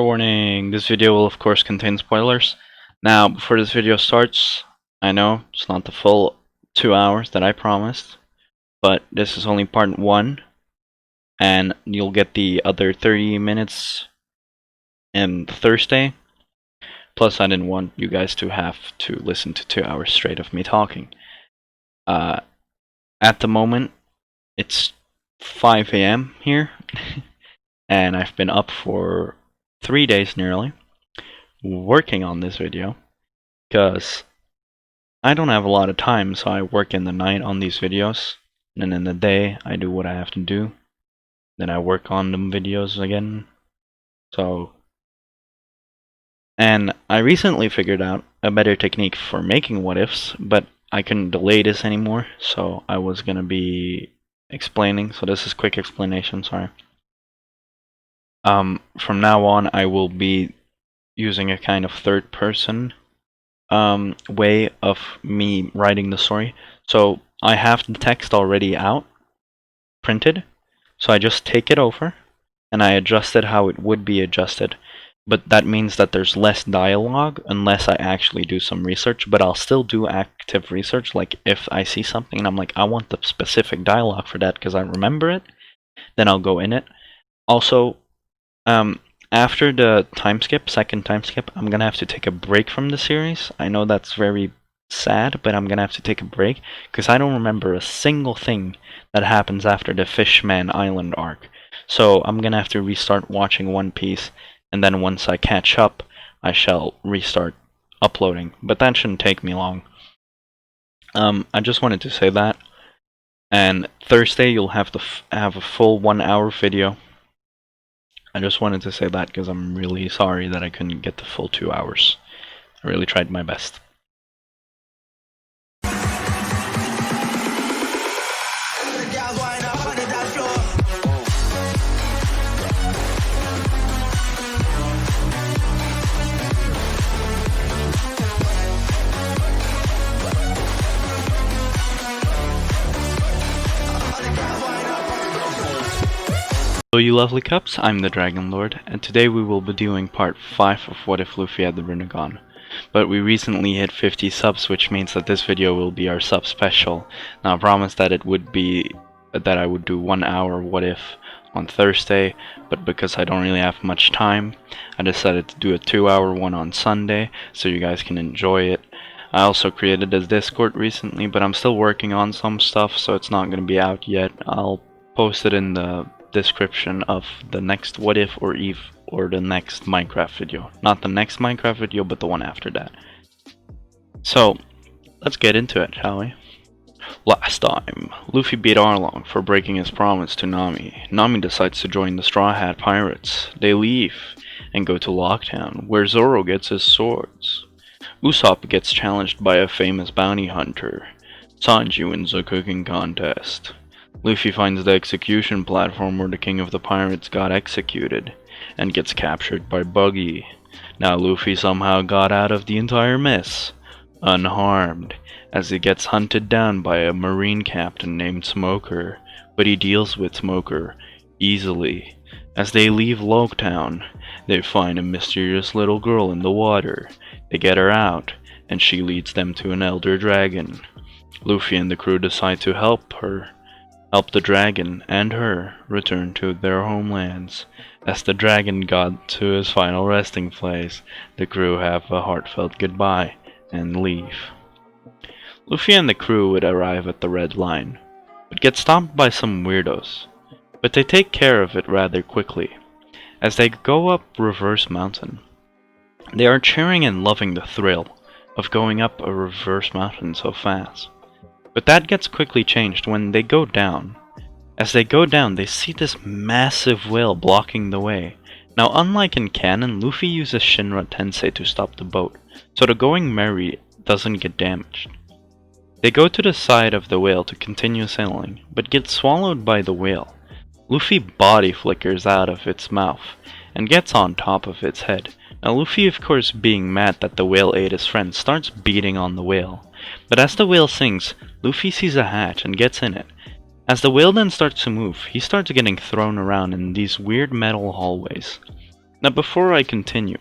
Warning, this video will of course contain spoilers. Now, before this video starts, I know it's not the full 2 hours that I promised, but this is only part 1, and you'll get the other 30 minutes on Thursday. Plus, I didn't want you guys to have to listen to 2 hours straight of me talking. At the moment, it's 5 AM here, and I've been up for 3 days nearly, working on this video, because I don't have a lot of time, so I work in the night on these videos, and then in the day I do what I have to do, then I work on them videos again. And I recently figured out a better technique for making what ifs, but I couldn't delay this anymore, so I was gonna be explaining, so this is quick explanation, sorry. From now on I will be using a kind of third person way of me writing the story. So I have the text already out, printed, so I just take it over and I adjust it how it would be adjusted. But that means that there's less dialogue unless I actually do some research, but I'll still do active research. Like if I see something and I'm like, I want the specific dialogue for that because I remember it, then I'll go in it. Also, after the second time skip, I'm gonna have to take a break from the series. I know that's very sad, but I'm gonna have to take a break because I don't remember a single thing that happens after the Fishman Island arc. So I'm gonna have to restart watching One Piece, and then once I catch up, I shall restart uploading. But that shouldn't take me long. I just wanted to say that. And Thursday you'll have to have a full 1 hour video. I just wanted to say that because I'm really sorry that I couldn't get the full 2 hours. I really tried my best. Hello you lovely cups, I'm the Dragon Lord, and today we will be doing part 5 of What If Luffy Had the Rinnegan. But we recently hit 50 subs, which means that this video will be our sub special. Now I promised that it would be that I would do 1 hour What If on Thursday, but because I don't really have much time, I decided to do a 2-hour one on Sunday, so you guys can enjoy it. I also created a Discord recently, but I'm still working on some stuff, so it's not going to be out yet. I'll post it in the description of the next What If or the next Minecraft video. Not the next Minecraft video, but the one after that. So, let's get into it, shall we? Last time, Luffy beat Arlong for breaking his promise to Nami. Nami decides to join the Straw Hat Pirates. They leave and go to Locktown, where Zoro gets his swords. Usopp gets challenged by a famous bounty hunter. Sanji wins a cooking contest. Luffy finds the execution platform where the king of the pirates got executed, and gets captured by Buggy. Now Luffy somehow got out of the entire mess, unharmed, as he gets hunted down by a marine captain named Smoker, but he deals with Smoker easily. As they leave Locktown, they find a mysterious little girl in the water. They get her out, and she leads them to an elder dragon. Luffy and the crew decide to help the dragon and her return to their homelands. As the dragon got to his final resting place, the crew have a heartfelt goodbye and leave. Luffy and the crew would arrive at the Red Line, but get stopped by some weirdos. But they take care of it rather quickly. As they go up Reverse Mountain, they are cheering and loving the thrill of going up a reverse mountain so fast. But that gets quickly changed when they go down. As they go down, they see this massive whale blocking the way. Now, unlike in canon, Luffy uses Shinra Tensei to stop the boat, so the Going Merry doesn't get damaged. They go to the side of the whale to continue sailing, but get swallowed by the whale. Luffy body flickers out of its mouth, and gets on top of its head. Now Luffy, of course being mad that the whale ate his friend, starts beating on the whale. But as the whale sinks, Luffy sees a hatch and gets in it. As the whale then starts to move, he starts getting thrown around in these weird metal hallways. Now before I continue,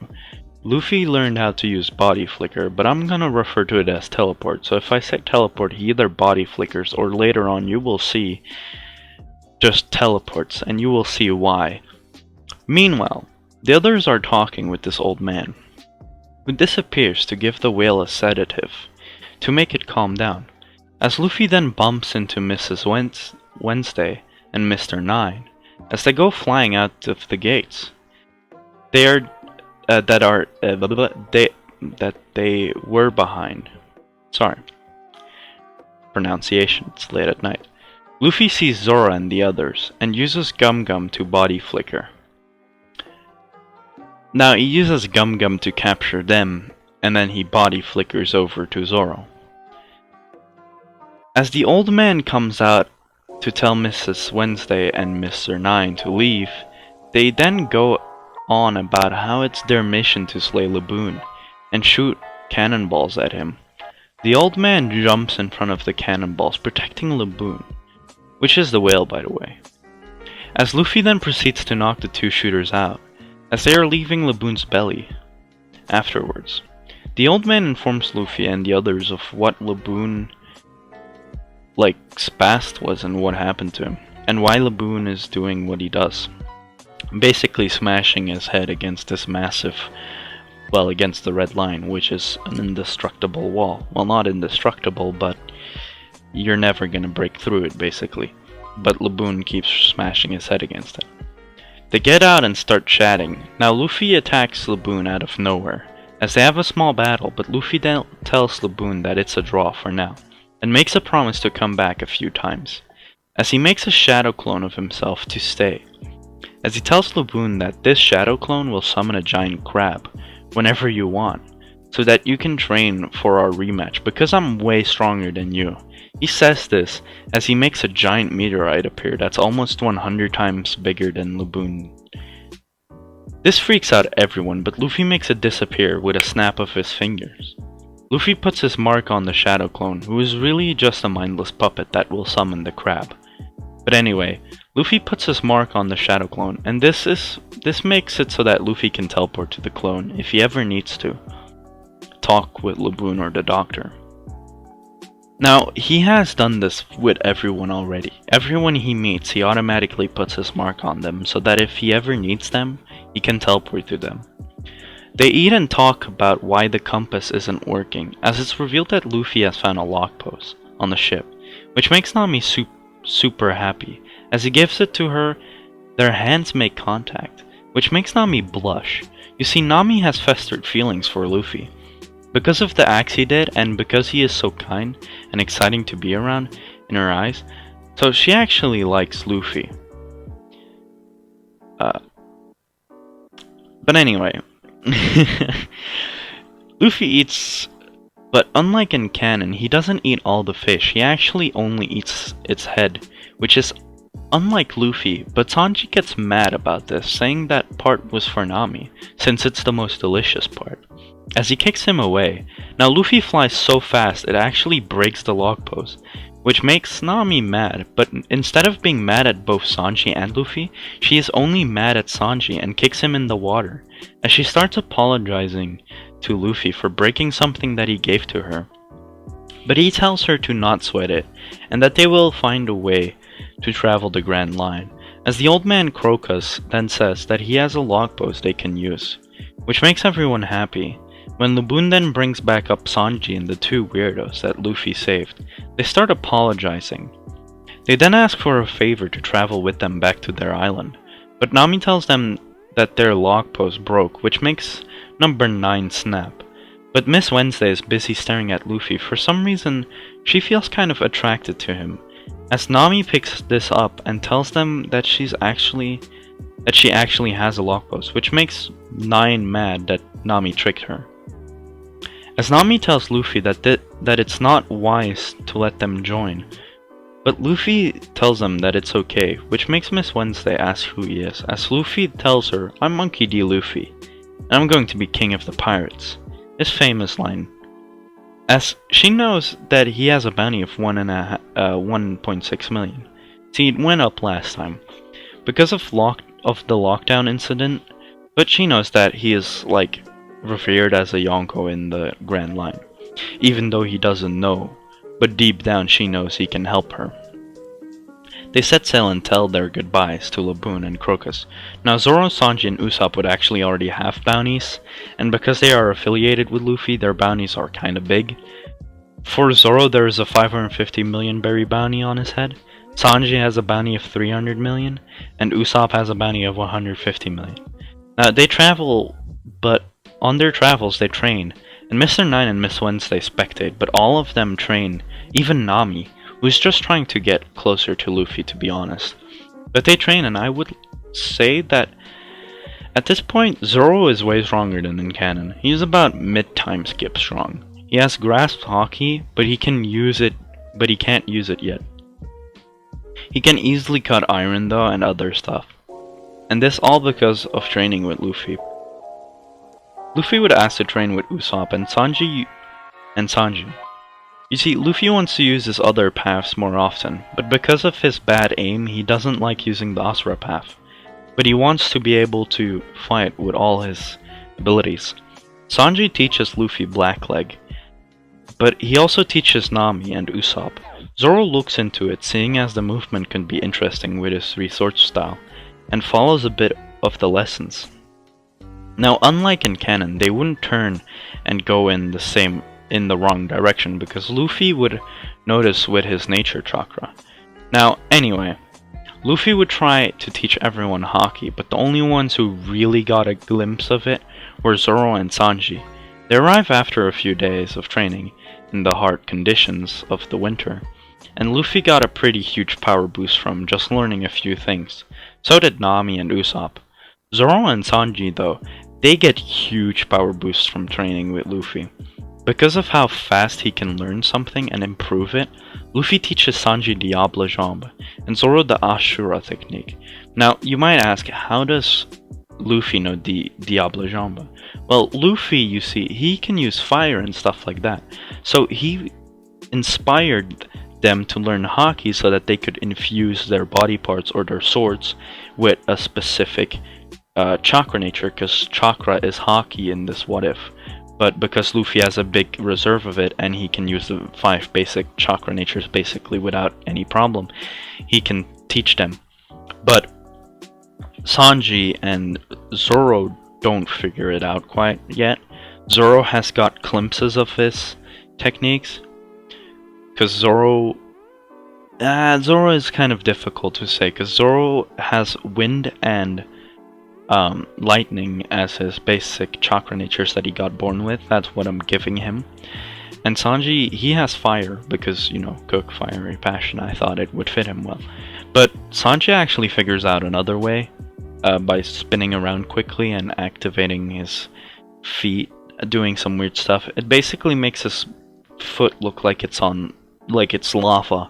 Luffy learned how to use body flicker, but I'm gonna refer to it as teleport, so if I say teleport, he either body flickers or later on you will see just teleports, and you will see why. Meanwhile, the others are talking with this old man, who disappears to give the whale a sedative, to make it calm down. As Luffy then bumps into Mrs. Wednesday and Mr. Nine, as they go flying out of the gates. They were behind. Sorry. Pronunciation, it's late at night. Luffy sees Zoro and the others, and uses Gum Gum to body flicker. Now he uses Gum Gum to capture them, and then he body flickers over to Zoro. As the old man comes out to tell Mrs. Wednesday and Mr. Nine to leave, they then go on about how it's their mission to slay Laboon and shoot cannonballs at him. The old man jumps in front of the cannonballs, protecting Laboon, which is the whale by the way. As Luffy then proceeds to knock the two shooters out, as they are leaving Laboon's belly. Afterwards, the old man informs Luffy and the others of what Laboon's past was and what happened to him, and why Laboon is doing what he does. Basically smashing his head against this massive, against the red line, which is an indestructible wall. Well, not indestructible, but you're never gonna break through it, basically. But Laboon keeps smashing his head against it. They get out and start chatting. Now Luffy attacks Laboon out of nowhere, as they have a small battle, but Luffy then tells Laboon that it's a draw for now, and makes a promise to come back a few times, as he makes a shadow clone of himself to stay. As he tells Laboon that this shadow clone will summon a giant crab whenever you want, so that you can train for our rematch because I'm way stronger than you. He says this as he makes a giant meteorite appear that's almost 100 times bigger than Laboon. This freaks out everyone, but Luffy makes it disappear with a snap of his fingers. Luffy puts his mark on the shadow clone, who is really just a mindless puppet that will summon the crab. But anyway, Luffy puts his mark on the shadow clone, and this makes it so that Luffy can teleport to the clone if he ever needs to talk with Laboon or the doctor. Now, he has done this with everyone already. Everyone he meets, he automatically puts his mark on them, so that if he ever needs them, he can teleport to them. They eat and talk about why the compass isn't working, as it's revealed that Luffy has found a lock post on the ship, which makes Nami super happy. As he gives it to her, their hands make contact, which makes Nami blush. You see, Nami has festered feelings for Luffy, because of the acts he did, and because he is so kind and exciting to be around in her eyes, so she actually likes Luffy. But anyway, Luffy eats, but unlike in canon, he doesn't eat all the fish, he actually only eats its head, which is unlike Luffy, but Sanji gets mad about this, saying that part was for Nami, since it's the most delicious part, as he kicks him away. Now Luffy flies so fast it actually breaks the log post, which makes Nami mad, but instead of being mad at both Sanji and Luffy, she is only mad at Sanji and kicks him in the water, as she starts apologizing to Luffy for breaking something that he gave to her. But he tells her to not sweat it, and that they will find a way to travel the Grand Line, as the old man Crocus then says that he has a log post they can use, which makes everyone happy. When Laboon then brings back up Sanji and the two weirdos that Luffy saved, they start apologizing. They then ask for a favor to travel with them back to their island, but Nami tells them that their log post broke, which makes number 9 snap. But Miss Wednesday is busy staring at Luffy. For some reason, she feels kind of attracted to him, as Nami picks this up and tells them that she actually has a log post, which makes 9 mad that Nami tricked her. As Nami tells Luffy that it's not wise to let them join, but Luffy tells them that it's okay, which makes Miss Wednesday ask who he is, as Luffy tells her, "I'm Monkey D. Luffy, and I'm going to be king of the pirates." His famous line, as she knows that he has a bounty of 1.6 million. See, it went up last time. Because of the lockdown incident, but she knows that he is, like, revered as a Yonko in the Grand Line, even though he doesn't know, but deep down she knows he can help her. They set sail and tell their goodbyes to Laboon and Crocus. Now Zoro, Sanji, and Usopp would actually already have bounties, and because they are affiliated with Luffy, their bounties are kinda big. For Zoro, there is a 550 million berry bounty on his head, Sanji has a bounty of 300 million, and Usopp has a bounty of 150 million. Now, they travel, but on their travels they train, and Mr. Nine and Miss Wednesday spectate, but all of them train, even Nami, who's just trying to get closer to Luffy, to be honest. But they train, and I would say that at this point, Zoro is way stronger than in canon. He's about mid-time skip strong. He has grasped Haki, but he can't use it yet. He can easily cut iron though and other stuff. And this all because of training with Luffy. Luffy would ask to train with Usopp and Sanji. You see, Luffy wants to use his other paths more often, but because of his bad aim, he doesn't like using the Asura path. But he wants to be able to fight with all his abilities. Sanji teaches Luffy Blackleg, but he also teaches Nami and Usopp. Zoro looks into it, seeing as the movement can be interesting with his resort style, and follows a bit of the lessons. Now, unlike in canon, they wouldn't turn and go in the wrong direction, because Luffy would notice with his nature chakra. Now, anyway, Luffy would try to teach everyone Haki, but the only ones who really got a glimpse of it were Zoro and Sanji. They arrive after a few days of training in the hard conditions of the winter, and Luffy got a pretty huge power boost from just learning a few things. So did Nami and Usopp. Zoro and Sanji, though, they get huge power boosts from training with Luffy. Because of how fast he can learn something and improve it, Luffy teaches Sanji Diable Jambe, and Zoro the Ashura technique. Now, you might ask, how does Luffy know the Diable Jambe? Well, Luffy, you see, he can use fire and stuff like that. So he inspired them to learn Haki so that they could infuse their body parts or their swords with a specific chakra nature, because chakra is Haki in this what if. But because Luffy has a big reserve of it and he can use the 5 basic chakra natures basically without any problem, he can teach them. But Sanji and Zoro don't figure it out quite yet. Zoro has got glimpses of his techniques, because Zoro is kind of difficult to say, because Zoro has wind and lightning as his basic chakra natures that he got born with. That's what I'm giving him. And Sanji, he has fire because, you know, cook, fiery passion. I thought it would fit him well. But Sanji actually figures out another way by spinning around quickly and activating his feet, doing some weird stuff. It basically makes his foot look like it's lava,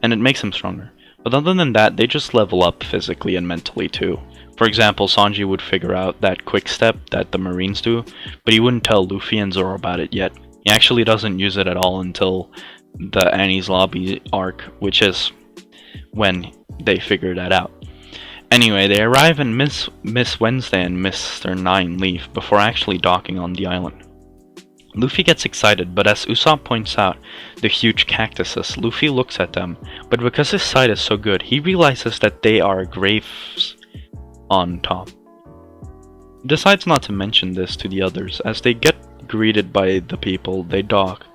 and it makes him stronger. But other than that, they just level up physically and mentally too. For example, Sanji would figure out that quick step that the Marines do, but he wouldn't tell Luffy and Zoro about it yet. He actually doesn't use it at all until the Annie's Lobby arc, which is when they figure that out. Anyway, they arrive and Miss Wednesday and Mr. Nine leave before actually docking on the island. Luffy gets excited, but as Usopp points out the huge cactuses, Luffy looks at them, but because his sight is so good, he realizes that they are graves on top. He decides not to mention this to the others. As they get greeted by the people, they dock,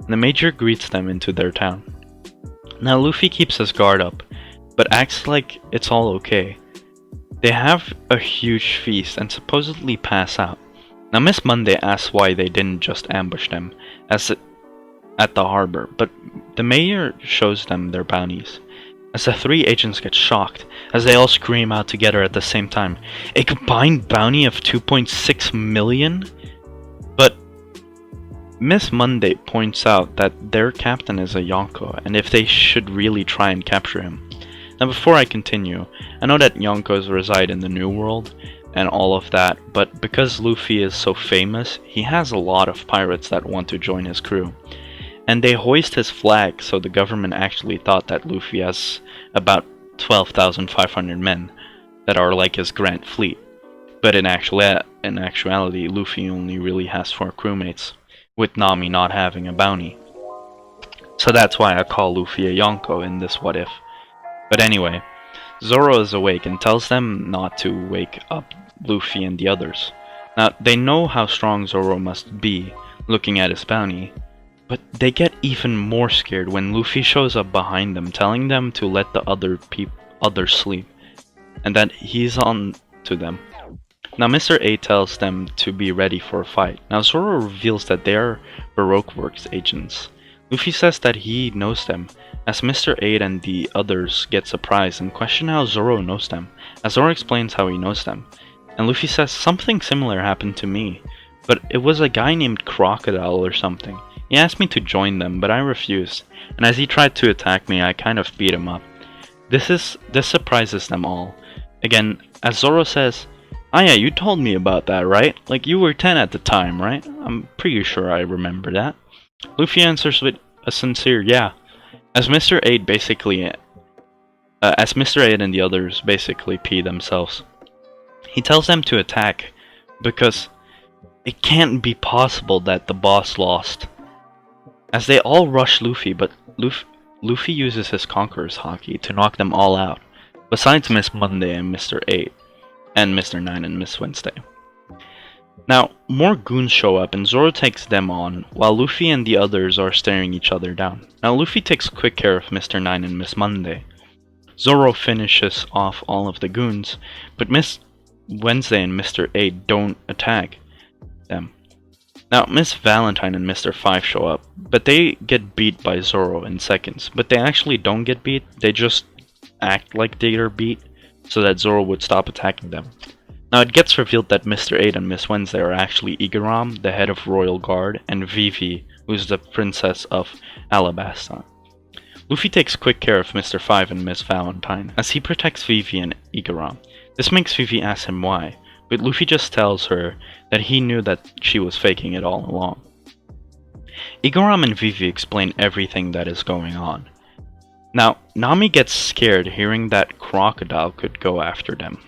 and the Major greets them into their town. Now Luffy keeps his guard up, but acts like it's all okay. They have a huge feast and supposedly pass out. Now Miss Monday asks why they didn't just ambush them at the harbor, but the mayor shows them their bounties. As the 3 agents get shocked, as they all scream out together at the same time, a combined bounty of 2.6 million? But Miss Monday points out that their captain is a Yonko, and if they should really try and capture him. Now before I continue, I know that Yonkos reside in the New World and all of that, but because Luffy is so famous, he has a lot of pirates that want to join his crew. And they hoist his flag, so the government actually thought that Luffy has about 12,500 men that are like his grand fleet. But in actuality, Luffy only really has 4 crewmates, with Nami not having a bounty. So that's why I call Luffy a Yonko in this what if. But anyway, Zoro is awake and tells them not to wake up Luffy and the others. Now, they know how strong Zoro must be, looking at his bounty, but they get even more scared when Luffy shows up behind them, telling them to let the others sleep, and that he's on to them. Now Mr. 8 tells them to be ready for a fight. Now Zoro reveals that they are Baroque Works agents. Luffy says that he knows them, as Mr. 8 and the others get surprised and question how Zoro knows them, as Zoro explains how he knows them. And Luffy says something similar happened to me, but it was a guy named Crocodile or something. He asked me to join them, but I refused, and as he tried to attack me, I kind of beat him up. This surprises them all. Again, as Zoro says, "Ah yeah, you told me about that, right? Like, you were 10 at the time, right? I'm pretty sure I remember that." Luffy answers with a sincere yeah, as Mr. 8 and the others basically pee themselves. He tells them to attack, because it can't be possible that the boss lost. As they all rush Luffy, but Luffy uses his Conqueror's Haki to knock them all out, besides Miss Monday and Mr. 8, and Mr. 9 and Miss Wednesday. Now, more goons show up and Zoro takes them on, while Luffy and the others are staring each other down. Now, Luffy takes quick care of Mr. 9 and Miss Monday. Zoro finishes off all of the goons, but Miss Wednesday and Mr. 8 don't attack them. Now, Miss Valentine and Mr. 5 show up, but they get beat by Zoro in seconds. But they actually don't get beat, they just act like they are beat, so that Zoro would stop attacking them. Now, it gets revealed that Mr. 8 and Miss Wednesday are actually Igaram, the head of Royal Guard, and Vivi, who's the princess of Alabasta. Luffy takes quick care of Mr. 5 and Miss Valentine, as he protects Vivi and Igaram. This makes Vivi ask him why, but Luffy just tells her that he knew that she was faking it all along. Igaram and Vivi explain everything that is going on. Now, Nami gets scared hearing that Crocodile could go after them.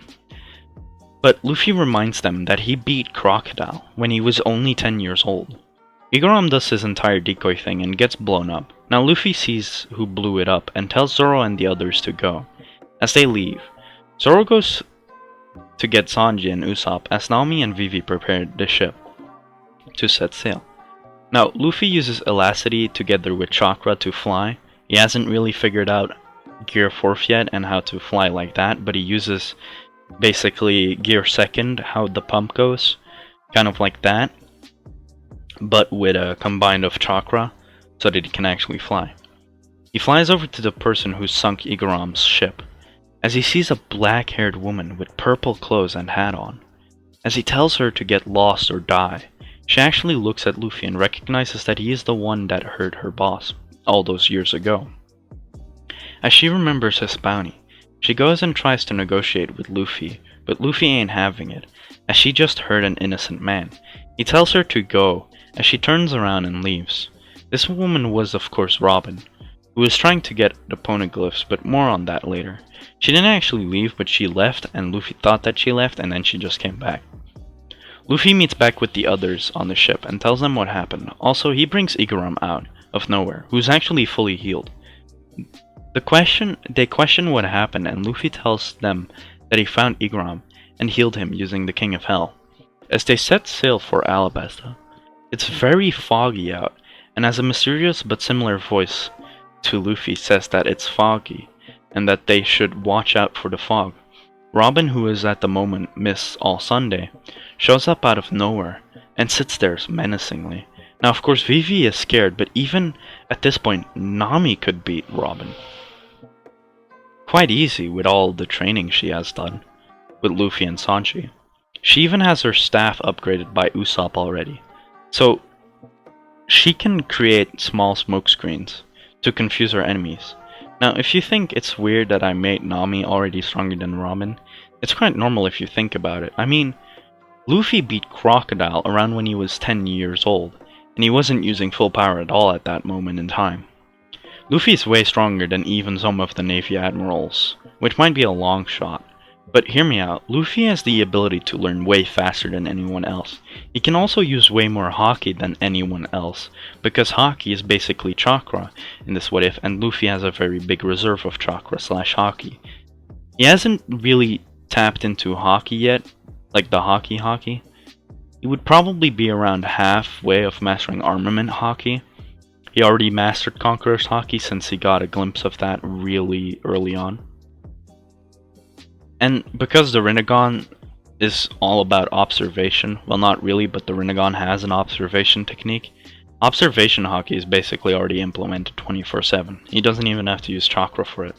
But Luffy reminds them that he beat Crocodile when he was only 10 years old. Igaram does his entire decoy thing and gets blown up. Now Luffy sees who blew it up and tells Zoro and the others to go. As they leave, Zoro goes to get Sanji and Usopp as Nami and Vivi prepare the ship to set sail. Now, Luffy uses Elasticity together with Chakra to fly. He hasn't really figured out Gear 4th yet and how to fly like that, but he uses basically Gear 2nd, how the pump goes, kind of like that, but with a combined of Chakra, so that he can actually fly. He flies over to the person who sunk Igaram's ship, as he sees a black-haired woman with purple clothes and hat on. As he tells her to get lost or die, she actually looks at Luffy and recognizes that he is the one that hurt her boss all those years ago. As she remembers his bounty, she goes and tries to negotiate with Luffy, but Luffy ain't having it, as she just hurt an innocent man. He tells her to go, as she turns around and leaves. This woman was of course Robin, who was trying to get the poneglyphs, but more on that later. She didn't actually leave, but she left, and Luffy thought that she left, and then she just came back. Luffy meets back with the others on the ship and tells them what happened. Also, he brings Igaram out of nowhere, who's actually fully healed. They question what happened, and Luffy tells them that he found Igaram and healed him using the King of Hell. As they set sail for Alabasta, it's very foggy out, and as a mysterious but similar voice to Luffy says that it's foggy, and that they should watch out for the fog. Robin, who is at the moment Miss All Sunday, shows up out of nowhere and sits there menacingly. Now of course Vivi is scared, but even at this point Nami could beat Robin quite easy with all the training she has done with Luffy and Sanji. She even has her staff upgraded by Usopp already, so she can create small smoke screens to confuse her enemies. Now, if you think it's weird that I made Nami already stronger than Robin, it's quite normal if you think about it. I mean, Luffy beat Crocodile around when he was 10 years old, and he wasn't using full power at all at that moment in time. Luffy is way stronger than even some of the Navy admirals, which might be a long shot, But hear me out, Luffy has the ability to learn way faster than anyone else. He can also use way more Haki than anyone else, because Haki is basically chakra in this what if, and Luffy has a very big reserve of chakra slash Haki. He hasn't really tapped into Haki yet, like the Haki. He would probably be around halfway of mastering armament Haki. He already mastered Conqueror's Haki since he got a glimpse of that really early on. And because the rinnegan is all about observation, well not really, but the rinnegan has an observation technique. Observation Haki is basically already implemented 24/7. He doesn't even have to use chakra for it.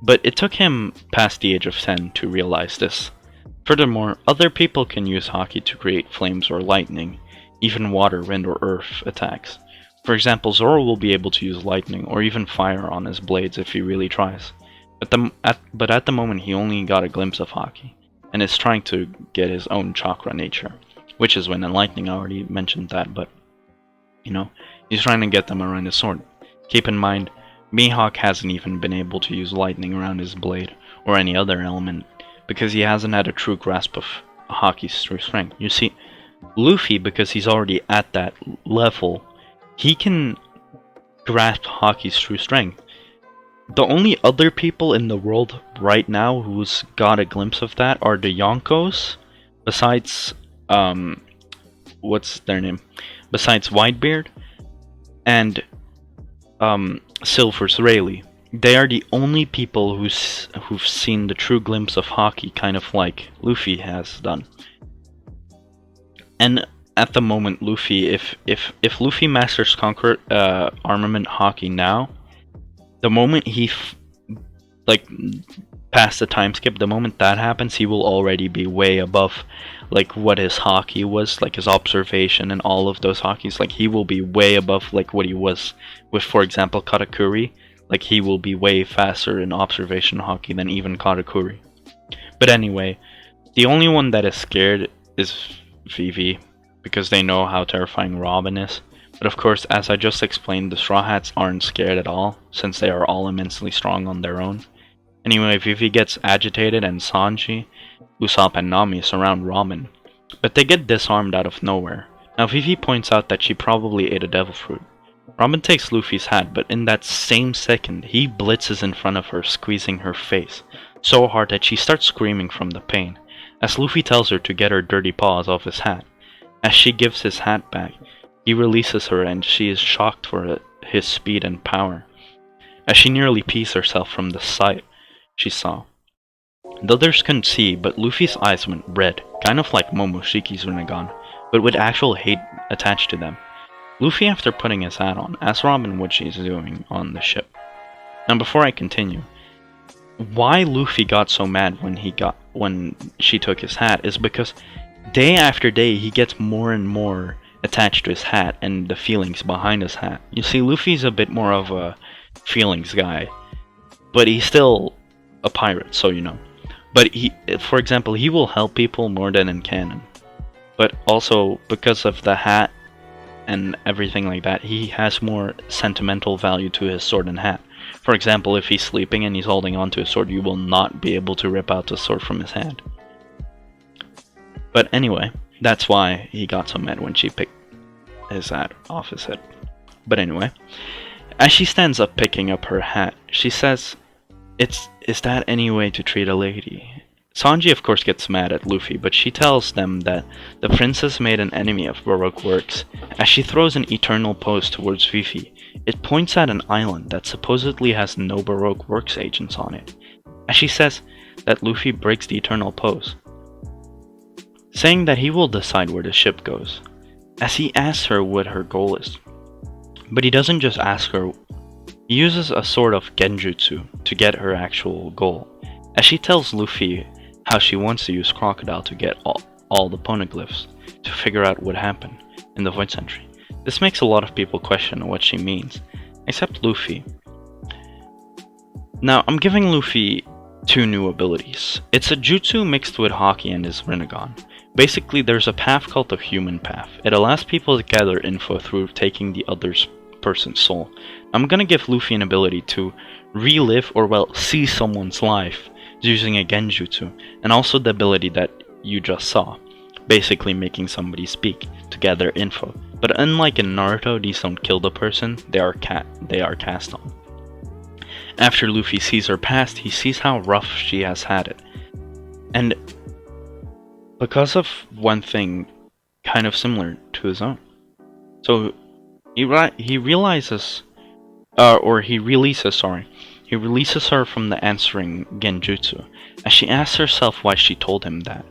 But it took him past the age of 10 to realize this. Furthermore, other people can use Haki to create flames or lightning, even water, wind, or earth attacks. For example, Zoro will be able to use lightning or even fire on his blades if he really tries. But at the moment he only got a glimpse of Haki, and is trying to get his own chakra nature, which is wind and lightning. I already mentioned that, but you know, he's trying to get them around his sword. Keep in mind, Mihawk hasn't even been able to use lightning around his blade, or any other element, because he hasn't had a true grasp of Haki's true strength. You see, Luffy, because he's already at that level, he can grasp Haki's true strength. The only other people in the world right now who's got a glimpse of that are the Yonkos, besides, what's their name? Besides Whitebeard, and, Silver's Rayleigh. They are the only people who've seen the true glimpse of Haki, kind of like Luffy has done. And at the moment, Luffy, if Luffy masters Conqueror Armament Haki now, the moment he past the time skip, the moment that happens, he will already be way above like what his Haki was, like his observation and all of those Hakis. Like he will be way above like what he was with, for example, Katakuri. Like he will be way faster in observation Haki than even Katakuri. But anyway, the only one that is scared is Vivi, because they know how terrifying Robin is. But of course, as I just explained, the Straw Hats aren't scared at all, since they are all immensely strong on their own. Anyway, Vivi gets agitated and Sanji, Usopp, and Nami surround Robin, but they get disarmed out of nowhere. Now Vivi points out that she probably ate a devil fruit. Robin takes Luffy's hat, but in that same second, he blitzes in front of her, squeezing her face so hard that she starts screaming from the pain, as Luffy tells her to get her dirty paws off his hat. As she gives his hat back, he releases her and she is shocked for his speed and power, as she nearly pees herself from the sight she saw. The others couldn't see, but Luffy's eyes went red, kind of like Momoshiki's rinnegan, but with actual hate attached to them. Luffy, after putting his hat on, asks Robin what she's doing on the ship. Now before I continue, why Luffy got so mad when she took his hat is because day after day he gets more and more attached to his hat and the feelings behind his hat. You see, Luffy's a bit more of a feelings guy, but he's still a pirate, so you know. But for example, he will help people more than in canon. But also, because of the hat and everything like that, he has more sentimental value to his sword and hat. For example, if he's sleeping and he's holding onto his sword, you will not be able to rip out the sword from his hand. But anyway, that's why he got so mad when she picked his hat off his head. But anyway, as she stands up picking up her hat, she says, Is that any way to treat a lady? Sanji of course gets mad at Luffy, but she tells them that the princess made an enemy of Baroque works. As she throws an eternal pose towards Vivi, it points at an island that supposedly has no Baroque works agents on it. As she says that Luffy breaks the eternal pose, saying that he will decide where the ship goes, as he asks her what her goal is. But he doesn't just ask her, he uses a sort of genjutsu to get her actual goal, as she tells Luffy how she wants to use Crocodile to get all the poneglyphs to figure out what happened in the Void Century. This makes a lot of people question what she means, except Luffy. Now, I'm giving Luffy two new abilities. It's a jutsu mixed with Haki and his rinnegan. Basically, there's a path called the Human Path. It allows people to gather info through taking the other person's soul. I'm gonna give Luffy an ability to relive or, well, see someone's life using a genjutsu, and also the ability that you just saw, basically making somebody speak to gather info. But unlike in Naruto, these don't kill the person, they are cast on. After Luffy sees her past, he sees how rough she has had it. And because of one thing kind of similar to his own. So he releases her from the answering genjutsu, as she asks herself why she told him that.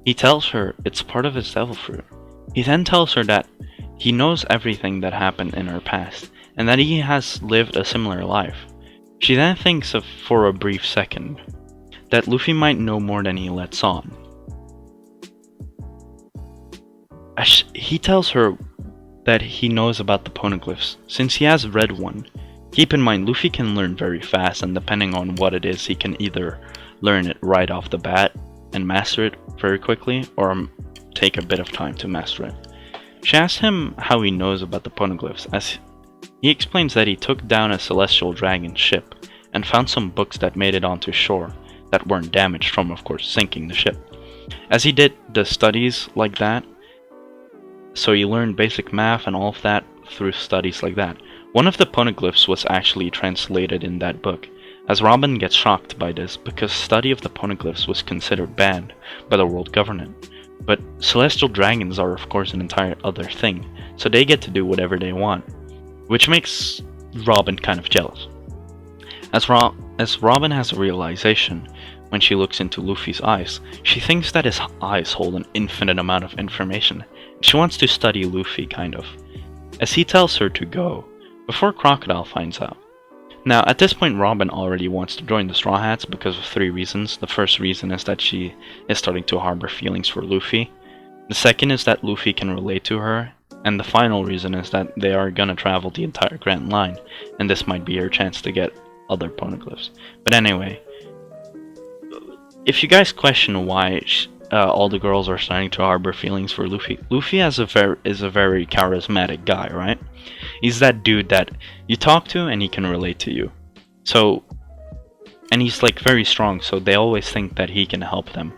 He tells her it's part of his devil fruit. He then tells her that he knows everything that happened in her past, and that he has lived a similar life. She then thinks for a brief second that Luffy might know more than he lets on. He tells her that he knows about the poneglyphs, since he has read one. Keep in mind, Luffy can learn very fast, and depending on what it is, he can either learn it right off the bat and master it very quickly, or take a bit of time to master it. She asks him how he knows about the poneglyphs, as he explains that he took down a celestial dragon ship and found some books that made it onto shore that weren't damaged from, of course, sinking the ship. As he did the studies like that, so he learned basic math and all of that through studies like that. One of the poneglyphs was actually translated in that book, as Robin gets shocked by this because study of the poneglyphs was considered banned by the world government. But celestial dragons are of course an entire other thing, so they get to do whatever they want, which makes Robin kind of jealous. As Robin has a realization when she looks into Luffy's eyes, she thinks that his eyes hold an infinite amount of information. She wants to study Luffy, kind of, as he tells her to go, before Crocodile finds out. Now, at this point, Robin already wants to join the Straw Hats because of 3 reasons. The first reason is that she is starting to harbor feelings for Luffy. The second is that Luffy can relate to her. And the final reason is that they are gonna travel the entire Grand Line, and this might be her chance to get other poneglyphs. But anyway, if you guys question why all the girls are starting to harbor feelings for Luffy, Luffy is a very charismatic guy, right? He's that dude that you talk to and he can relate to you. So, and he's like very strong, so they always think that he can help them.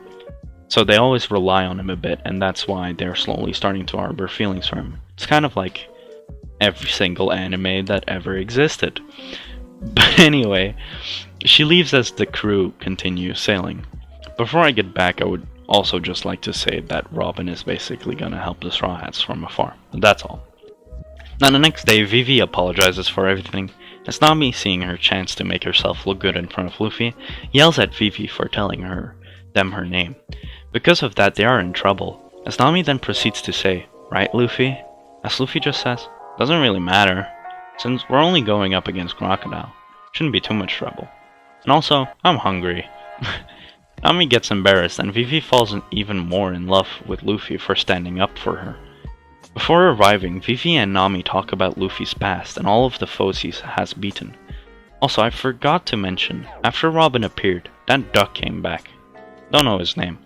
So they always rely on him a bit, and that's why they're slowly starting to harbor feelings for him. It's kind of like every single anime that ever existed. But anyway, she leaves as the crew continues sailing. Before I get back, I would also just like to say that Robin is basically gonna help the Straw Hats from afar. That's all. Now the next day, Vivi apologizes for everything. As Nami, seeing her chance to make herself look good in front of Luffy, yells at Vivi for telling them her name. Because of that, they are in trouble, as Nami then proceeds to say, "Right, Luffy?" As Luffy just says, "Doesn't really matter, since we're only going up against Crocodile. Shouldn't be too much trouble. And also, I'm hungry." Nami gets embarrassed, and Vivi falls even more in love with Luffy for standing up for her. Before arriving, Vivi and Nami talk about Luffy's past and all of the foes he has beaten. Also, I forgot to mention, after Robin appeared, that duck came back. Don't know his name.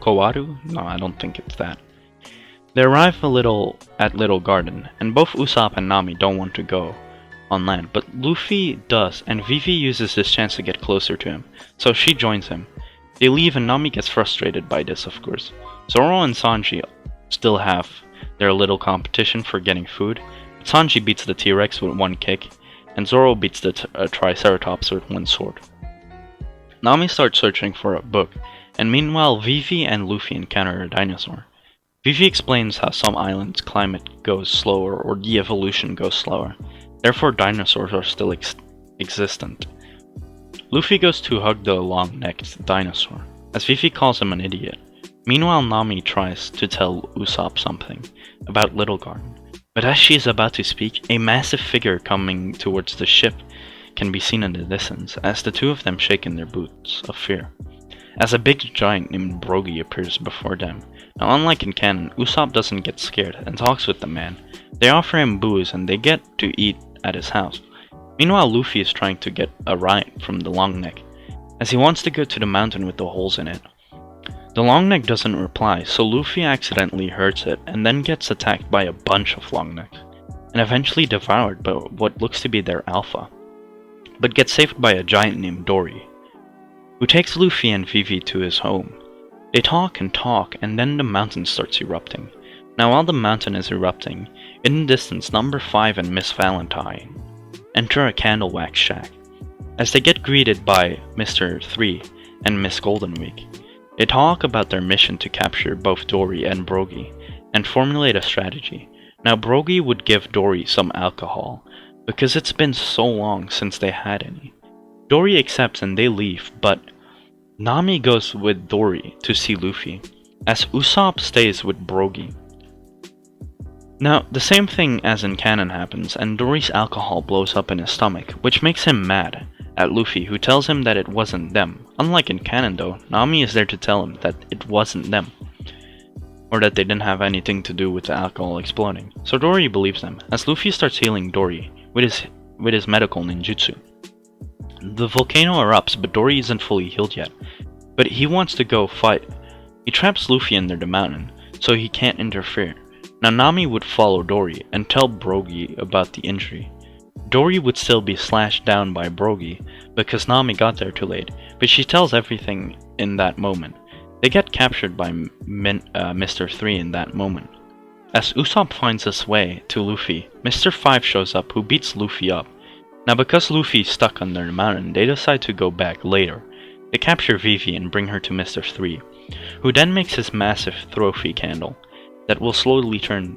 Kowaru? No, I don't think it's that. They arrive at Little Garden, and both Usopp and Nami don't want to go on land, but Luffy does, and Vivi uses this chance to get closer to him, so she joins him. They leave, and Nami gets frustrated by this, of course. Zoro and Sanji still have their little competition for getting food. Sanji beats the T-Rex with 1 kick, and Zoro beats the Triceratops with 1 sword. Nami starts searching for a book, and meanwhile Vivi and Luffy encounter a dinosaur. Vivi explains how some islands' climate goes slower, or the evolution goes slower. Therefore dinosaurs are still existent. Luffy goes to hug the long-necked dinosaur, as Vivi calls him an idiot. Meanwhile, Nami tries to tell Usopp something about Little Garden, but as she is about to speak, a massive figure coming towards the ship can be seen in the distance, as the two of them shake in their boots of fear. As a big giant named Brogy appears before them. Now, unlike in canon, Usopp doesn't get scared and talks with the man. They offer him booze and they get to eat at his house. Meanwhile, Luffy is trying to get a ride from the Longneck, as he wants to go to the mountain with the holes in it. The Longneck doesn't reply, so Luffy accidentally hurts it and then gets attacked by a bunch of Longnecks, and eventually devoured by what looks to be their alpha, but gets saved by a giant named Dory, who takes Luffy and Vivi to his home. They talk, and then the mountain starts erupting. Now while the mountain is erupting, in the distance Number 5 and Miss Valentine enter a candle wax shack. As they get greeted by Mr. 3 and Miss Golden Week, they talk about their mission to capture both Dory and Brogy, and formulate a strategy. Now Brogy would give Dory some alcohol, because it's been so long since they had any. Dory accepts and they leave, but Nami goes with Dory to see Luffy, as Usopp stays with Brogy. Now, the same thing as in canon happens, and Dory's alcohol blows up in his stomach, which makes him mad at Luffy, who tells him that it wasn't them. Unlike in canon though, Nami is there to tell him that it wasn't them, or that they didn't have anything to do with the alcohol exploding. So Dory believes them, as Luffy starts healing Dory with his medical ninjutsu. The volcano erupts, but Dory isn't fully healed yet, but he wants to go fight. He traps Luffy under the mountain, so he can't interfere. Now Nami would follow Dory and tell Brogy about the injury. Dory would still be slashed down by Brogy because Nami got there too late, but she tells everything in that moment. They get captured by Mr. 3 in that moment. As Usopp finds his way to Luffy, Mr. 5 shows up, who beats Luffy up. Now because Luffy's stuck under the mountain, they decide to go back later. They capture Vivi and bring her to Mr. 3, who then makes his massive trophy candle that will slowly turn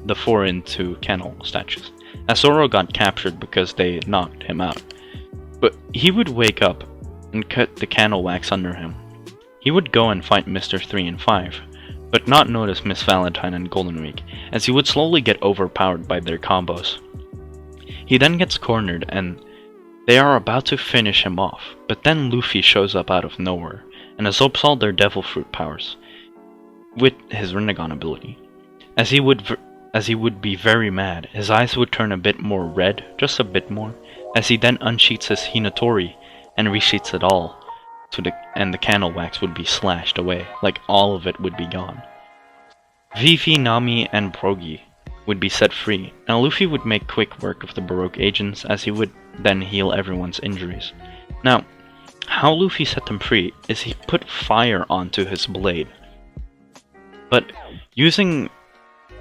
the four into candle statues, as Zoro got captured because they knocked him out. But he would wake up and cut the candle wax under him. He would go and fight Mr. 3 and 5, but not notice Miss Valentine and Golden Week, as he would slowly get overpowered by their combos. He then gets cornered and they are about to finish him off, but then Luffy shows up out of nowhere and absorbs all their devil fruit powers with his rinnegan ability. As he would be very mad, his eyes would turn a bit more red, just a bit more, as he then unsheets his Hinatori and resheets it all, and the candle wax would be slashed away, like all of it would be gone. Vivi, Nami, and Brogy would be set free. Now Luffy would make quick work of the Baroque agents, as he would then heal everyone's injuries. Now, how Luffy set them free is he put fire onto his blade, but using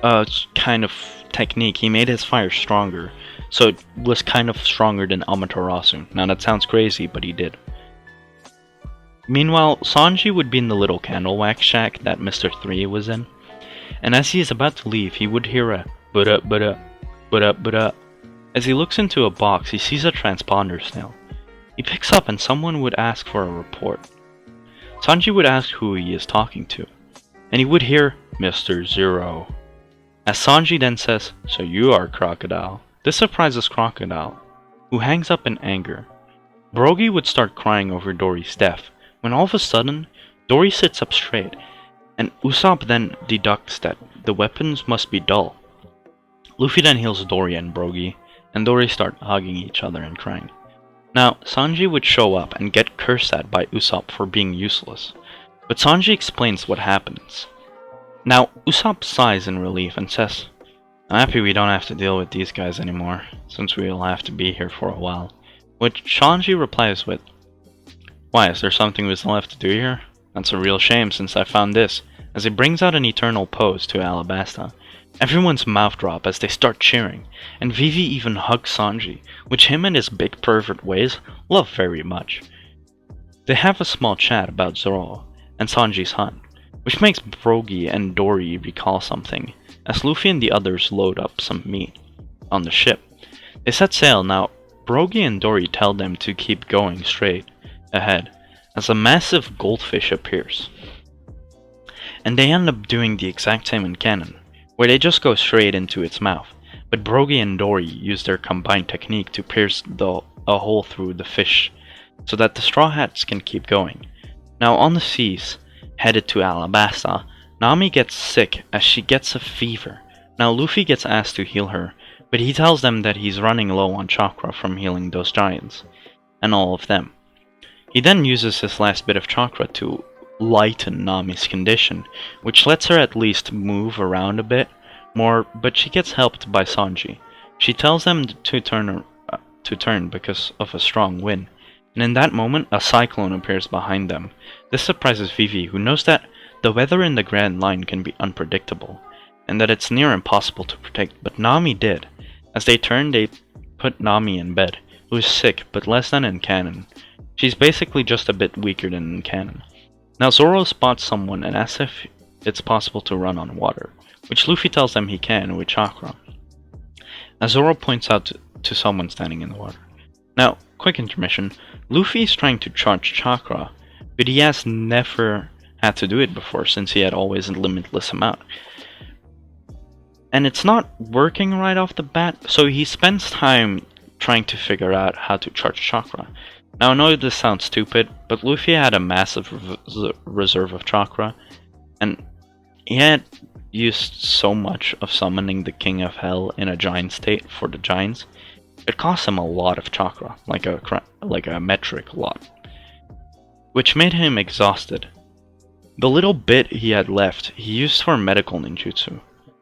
a kind of technique, he made his fire stronger, so it was kind of stronger than Amaterasu. Now that sounds crazy, but he did. Meanwhile, Sanji would be in the little candle wax shack that Mr. 3 was in, and as he is about to leave, he would hear a "but-up, but-up, but-up, but-up." As he looks into a box, he sees a transponder snail. He picks up and someone would ask for a report. Sanji would ask who he is talking to, and he would hear Mr. Zero. As Sanji then says, "So you are Crocodile." This surprises Crocodile, who hangs up in anger. Brogy would start crying over Dory's death, when all of a sudden, Dory sits up straight, and Usopp then deducts that the weapons must be dull. Luffy then heals Dory and Brogy, and Dory start hugging each other and crying. Now, Sanji would show up and get cursed at by Usopp for being useless, but Sanji explains what happens. Now, Usopp sighs in relief and says, "I'm happy we don't have to deal with these guys anymore, since we'll have to be here for a while." Which Sanji replies with, "Why, is there something we still have to do here? That's a real shame since I found this," as he brings out an eternal pose to Alabasta. Everyone's mouth drop as they start cheering, and Vivi even hugs Sanji, which him and his big pervert ways love very much. They have a small chat about Zoro and Sanji's hunt, which makes Brogy and Dory recall something, as Luffy and the others load up some meat on the ship. They set sail. Now, Brogy and Dory tell them to keep going straight ahead, as a massive goldfish appears. And they end up doing the exact same in canon, where they just go straight into its mouth, but Brogy and Dory use their combined technique to pierce a hole through the fish, so that the Straw Hats can keep going. Now on the seas, headed to Alabasta, Nami gets sick as she gets a fever. Now Luffy gets asked to heal her, but he tells them that he's running low on chakra from healing those giants, and all of them. He then uses his last bit of chakra to lighten Nami's condition, which lets her at least move around a bit more, but she gets helped by Sanji. She tells them to turn because of a strong wind, and in that moment, a cyclone appears behind them. This surprises Vivi, who knows that the weather in the Grand Line can be unpredictable, and that it's near impossible to predict, but Nami did. As they turn, they put Nami in bed, who is sick, but less than in canon. She's basically just a bit weaker than in canon. Now Zoro spots someone and asks if it's possible to run on water, which Luffy tells them he can with chakra. As Zoro points out to someone standing in the water. Now, quick intermission, Luffy is trying to charge chakra, but he has never had to do it before since he had always a limitless amount. And it's not working right off the bat, so he spends time trying to figure out how to charge chakra. Now I know this sounds stupid, but Luffy had a massive reserve of chakra, and he had used so much of summoning the King of Hell in a giant state for the giants. It cost him a lot of chakra, like a metric lot, which made him exhausted. The little bit he had left, he used for medical ninjutsu.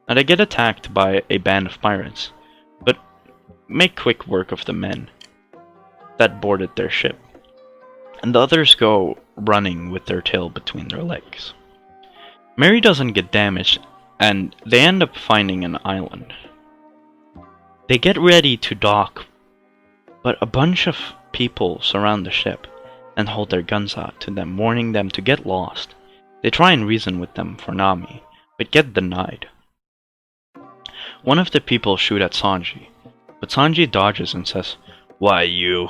Now they get attacked by a band of pirates, but make quick work of the men that boarded their ship, and the others go running with their tail between their legs. Mary doesn't get damaged, and they end up finding an island. They get ready to dock, but a bunch of people surround the ship and hold their guns out to them, warning them to get lost. They try and reason with them for Nami, but get denied. One of the people shoot at Sanji, but Sanji dodges and says, "Why you?"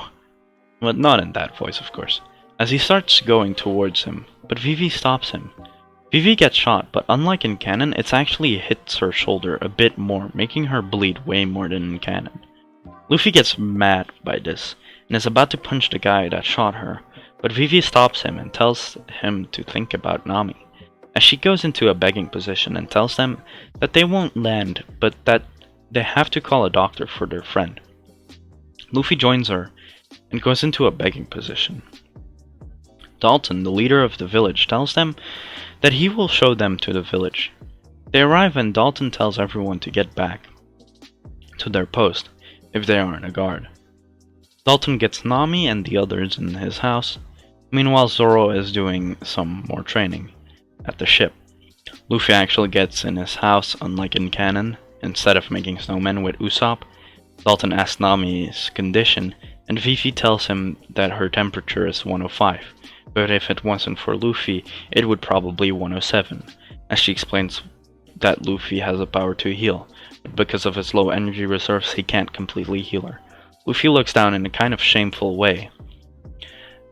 But not in that voice, of course, as he starts going towards him, but Vivi stops him. Vivi gets shot, but unlike in canon, it actually hits her shoulder a bit more, making her bleed way more than in canon. Luffy gets mad by this, and is about to punch the guy that shot her, but Vivi stops him and tells him to think about Nami, as she goes into a begging position and tells them that they won't land, but that they have to call a doctor for their friend. Luffy joins her and goes into a begging position. Dalton, the leader of the village, tells them that he will show them to the village. They arrive and Dalton tells everyone to get back to their post if they aren't a guard. Dalton gets Nami and the others in his house. Meanwhile, Zoro is doing some more training at the ship. Luffy actually gets in his house, unlike in canon. Instead of making snowmen with Usopp, Dalton asks Nami's condition, and Vivi tells him that her temperature is 105, but if it wasn't for Luffy, it would probably 107, as she explains that Luffy has the power to heal, but because of his low energy reserves, he can't completely heal her. Luffy looks down in a kind of shameful way,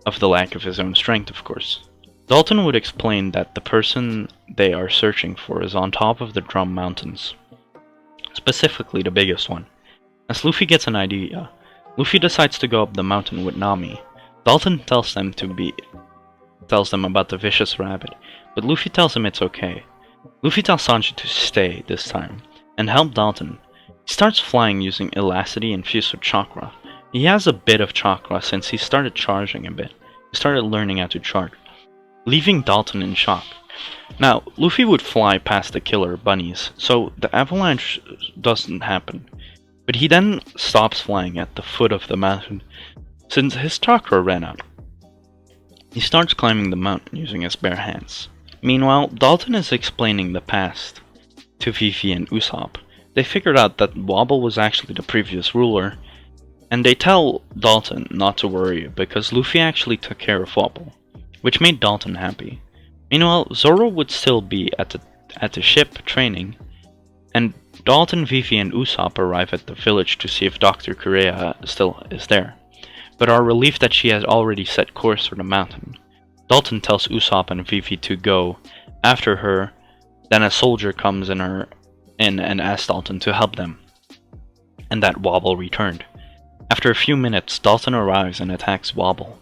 of the lack of his own strength, of course. Dalton would explain that the person they are searching for is on top of the Drum Mountains, specifically the biggest one. As Luffy gets an idea, Luffy decides to go up the mountain with Nami. Dalton tells them about the vicious rabbit, but Luffy tells him it's okay. Luffy tells Sanji to stay this time, and help Dalton. He starts flying using elasticity infused with chakra. He has a bit of chakra since he started charging a bit. He started learning how to charge, leaving Dalton in shock. Now, Luffy would fly past the killer bunnies, so the avalanche doesn't happen. But he then stops flying at the foot of the mountain, since his chakra ran out. He starts climbing the mountain using his bare hands. Meanwhile, Dalton is explaining the past to Vivi and Usopp. They figured out that Wobble was actually the previous ruler, and they tell Dalton not to worry because Luffy actually took care of Wobble, which made Dalton happy. Meanwhile, Zoro would still be at the ship training, and Dalton, Vivi, and Usopp arrive at the village to see if Dr. Kureha still is there, but are relieved that she has already set course for the mountain. Dalton tells Usopp and Vivi to go after her, then a soldier comes in and asks Dalton to help them, and that Wobble returned. After a few minutes, Dalton arrives and attacks Wobble.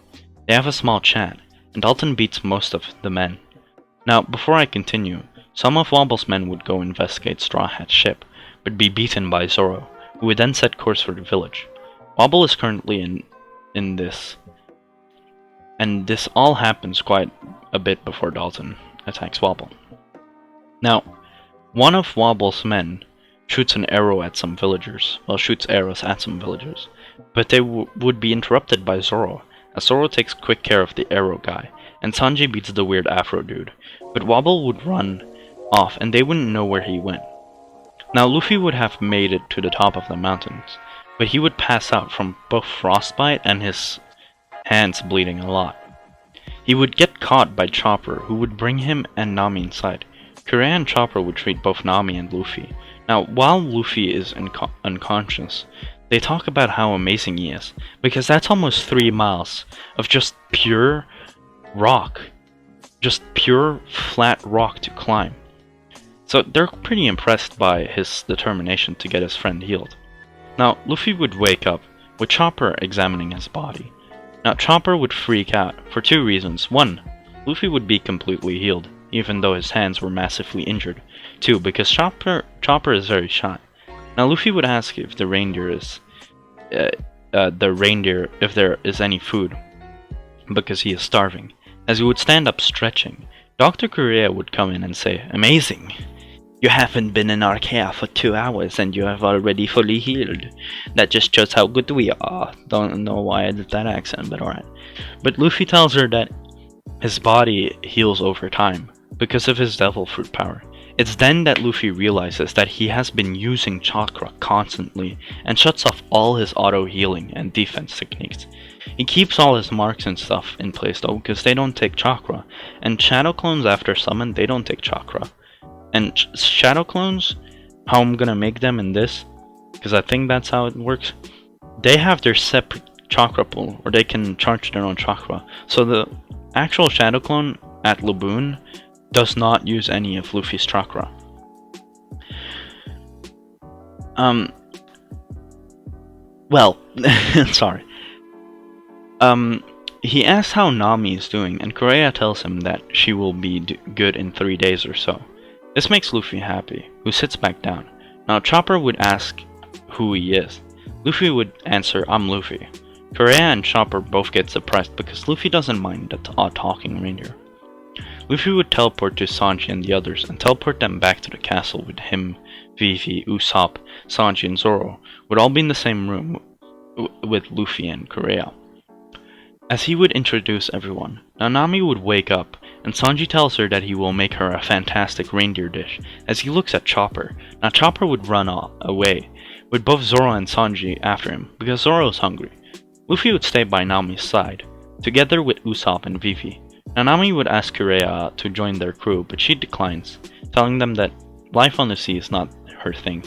They have a small chat, and Dalton beats most of the men. Now, before I continue, some of Wobble's men would go investigate Straw Hat's ship, but be beaten by Zoro, who would then set course for the village. Wobble is currently in this, and this all happens quite a bit before Dalton attacks Wobble. Now, one of Wobble's men shoots an arrow at some villagers, shoots arrows at some villagers, but they would be interrupted by Zoro, as Zoro takes quick care of the arrow guy, and Sanji beats the weird afro dude, but Wobble would run off and they wouldn't know where he went. Now Luffy would have made it to the top of the mountains, but he would pass out from both frostbite and his hands bleeding a lot. He would get caught by Chopper, who would bring him and Nami inside. Kureha and Chopper would treat both Nami and Luffy. Now, while Luffy is unconscious, they talk about how amazing he is, because that's almost 3 miles of just pure rock. Just pure, flat rock to climb. So they're pretty impressed by his determination to get his friend healed. Now, Luffy would wake up, with Chopper examining his body. Now, Chopper would freak out for 2 reasons. 1, Luffy would be completely healed, even though his hands were massively injured. 2, because Chopper is very shy. Now, Luffy would ask if the reindeer if there is any food, because he is starving. As he would stand up stretching, Dr. Kureha would come in and say, "Amazing! You haven't been in our care for 2 hours and you have already fully healed. That just shows how good we are." Don't know why I did that accent, but alright. But Luffy tells her that his body heals over time because of his devil fruit power. It's then that Luffy realizes that he has been using chakra constantly and shuts off all his auto healing and defense techniques. He keeps all his marks and stuff in place though, because they don't take chakra, and shadow clones after summon, they don't take chakra. And shadow clones, how I'm gonna make them in this, because I think that's how it works, they have their separate chakra pool, or they can charge their own chakra. So the actual shadow clone at Laboon does not use any of Luffy's chakra. Well, sorry. He asks how Nami is doing, and Kureha tells him that she will be good in 3 days or so. This makes Luffy happy, who sits back down. Now Chopper would ask who he is. Luffy would answer, "I'm Luffy." Kureha and Chopper both get surprised because Luffy doesn't mind the odd talking reindeer. Luffy would teleport to Sanji and the others and teleport them back to the castle with him, Vivi, Usopp, Sanji and Zoro would all be in the same room with Luffy and Kureha. As he would introduce everyone, now Nami would wake up and Sanji tells her that he will make her a fantastic reindeer dish as he looks at Chopper. Now Chopper would run away with both Zoro and Sanji after him because Zoro is hungry. Luffy would stay by Nami's side, together with Usopp and Vivi. Now Nami would ask Kureha to join their crew, but she declines, telling them that life on the sea is not her thing.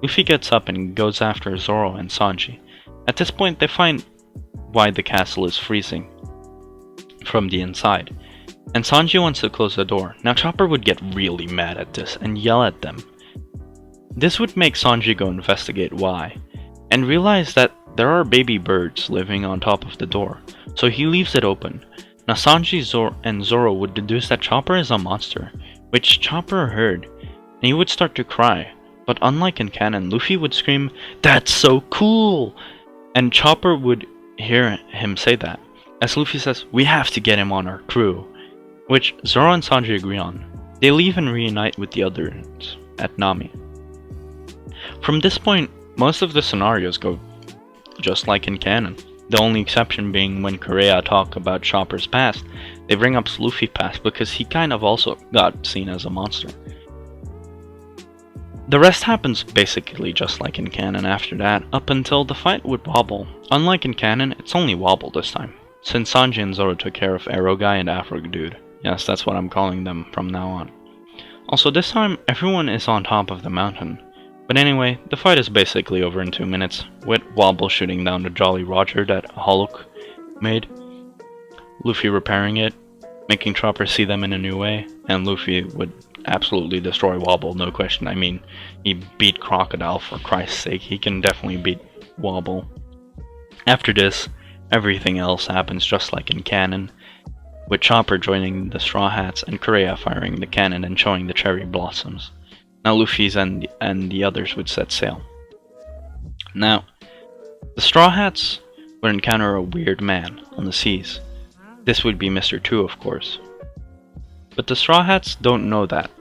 Luffy gets up and goes after Zoro and Sanji. At this point they find why the castle is freezing from the inside, and Sanji wants to close the door. Now Chopper would get really mad at this and yell at them. This would make Sanji go investigate why, and realize that there are baby birds living on top of the door, so he leaves it open. Now Sanji and Zoro would deduce that Chopper is a monster, which Chopper heard, and he would start to cry. But unlike in canon, Luffy would scream, "That's so cool!" And Chopper would hear him say that, as Luffy says, "We have to get him on our crew," which Zoro and Sanji agree on. They leave and reunite with the others at Nami. From this point, most of the scenarios go just like in canon. The only exception being when Kureha talk about Chopper's past, they bring up Luffy's past because he kind of also got seen as a monster. The rest happens basically just like in canon after that, up until the fight with Wobble. Unlike in canon, it's only Wobble this time, since Sanji and Zoro took care of Arrow Guy and Afro Dude. Yes, that's what I'm calling them from now on. Also this time, everyone is on top of the mountain. But anyway, the fight is basically over in 2 minutes, with Wobble shooting down the Jolly Roger that Hulk made, Luffy repairing it, making Chopper see them in a new way, and Luffy would absolutely destroy Wobble, no question. I mean, he beat Crocodile, for Christ's sake. He can definitely beat Wobble. After this, everything else happens just like in canon, with Chopper joining the Straw Hats and Kureha firing the cannon and showing the cherry blossoms. Now Luffy's and the others would set sail. Now, the Straw Hats would encounter a weird man on the seas. This would be Mr. 2, of course. But the Straw Hats don't know that.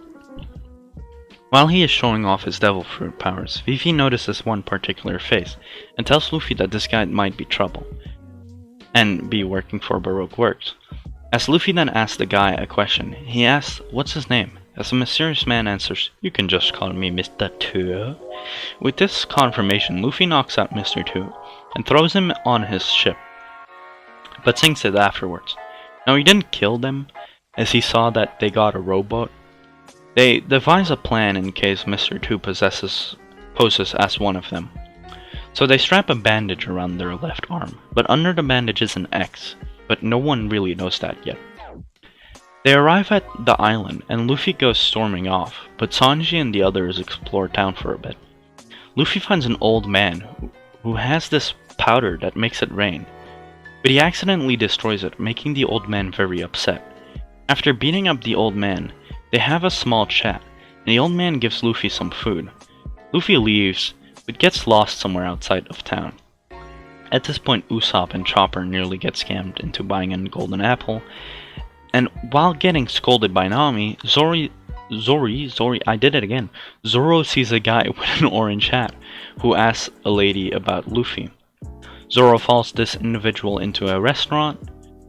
While he is showing off his devil fruit powers, Vivi notices one particular face and tells Luffy that this guy might be trouble. and be working for Baroque Works. As Luffy then asks the guy a question, he asks, "What's his name?" As the mysterious man answers, "You can just call me Mr. Two." With this confirmation, Luffy knocks out Mr. Two and throws him on his ship, but sinks it afterwards. Now he didn't kill them, as he saw that they got a rowboat. They devise a plan in case Mr. Two poses as one of them. So they strap a bandage around their left arm, but under the bandage is an X, but no one really knows that yet. They arrive at the island, and Luffy goes storming off, but Sanji and the others explore town for a bit. Luffy finds an old man who has this powder that makes it rain, but he accidentally destroys it, making the old man very upset. After beating up the old man, they have a small chat, and the old man gives Luffy some food. Luffy leaves, but gets lost somewhere outside of town. At this point, Usopp and Chopper nearly get scammed into buying a golden apple, and while getting scolded by Nami, Zoro sees a guy with an orange hat who asks a lady about Luffy. Zoro follows this individual into a restaurant.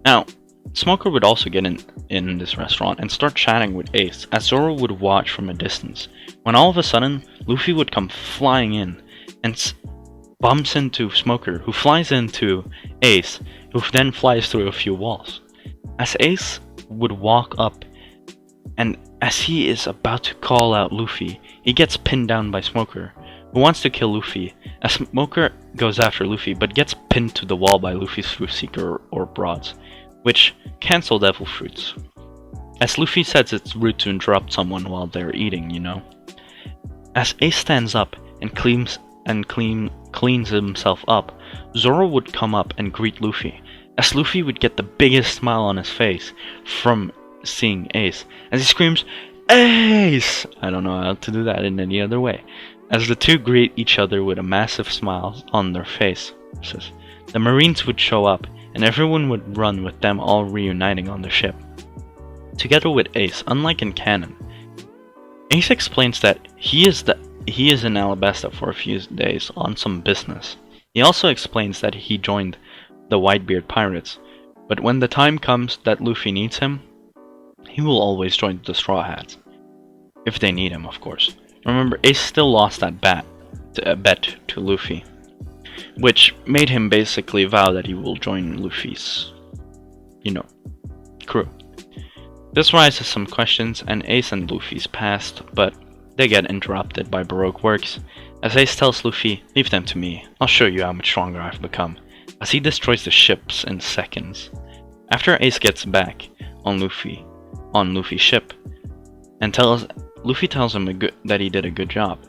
Now, Smoker would also get in this restaurant and start chatting with Ace, as Zoro would watch from a distance, when all of a sudden, Luffy would come flying in and bumps into Smoker, who flies into Ace, who then flies through a few walls. As Ace would walk up, and as he is about to call out Luffy, he gets pinned down by Smoker, who wants to kill Luffy, as Smoker goes after Luffy but gets pinned to the wall by Luffy's Fruit Seeker or Broads, which cancel Devil Fruits. As Luffy says it's rude to interrupt someone while they're eating, you know. As Ace stands up and cleans himself up, Zoro would come up and greet Luffy, as Luffy would get the biggest smile on his face from seeing Ace, as he screams, "Ace!" I don't know how to do that in any other way. As the two greet each other with a massive smile on their face. The Marines would show up, and everyone would run with them all reuniting on the ship. Together with Ace, unlike in canon, Ace explains that he is in Alabasta for a few days on some business. He also explains that he joined the Whitebeard Pirates, but when the time comes that Luffy needs him, he will always join the Straw Hats. If they need him, of course. Remember, Ace still lost that bet to Luffy, which made him basically vow that he will join Luffy's, crew. This raises some questions and Ace and Luffy's past, but they get interrupted by Baroque Works, as Ace tells Luffy, "Leave them to me, I'll show you how much stronger I've become," as he destroys the ships in seconds. After Ace gets back on Luffy's ship, and Luffy tells him that he did a good job.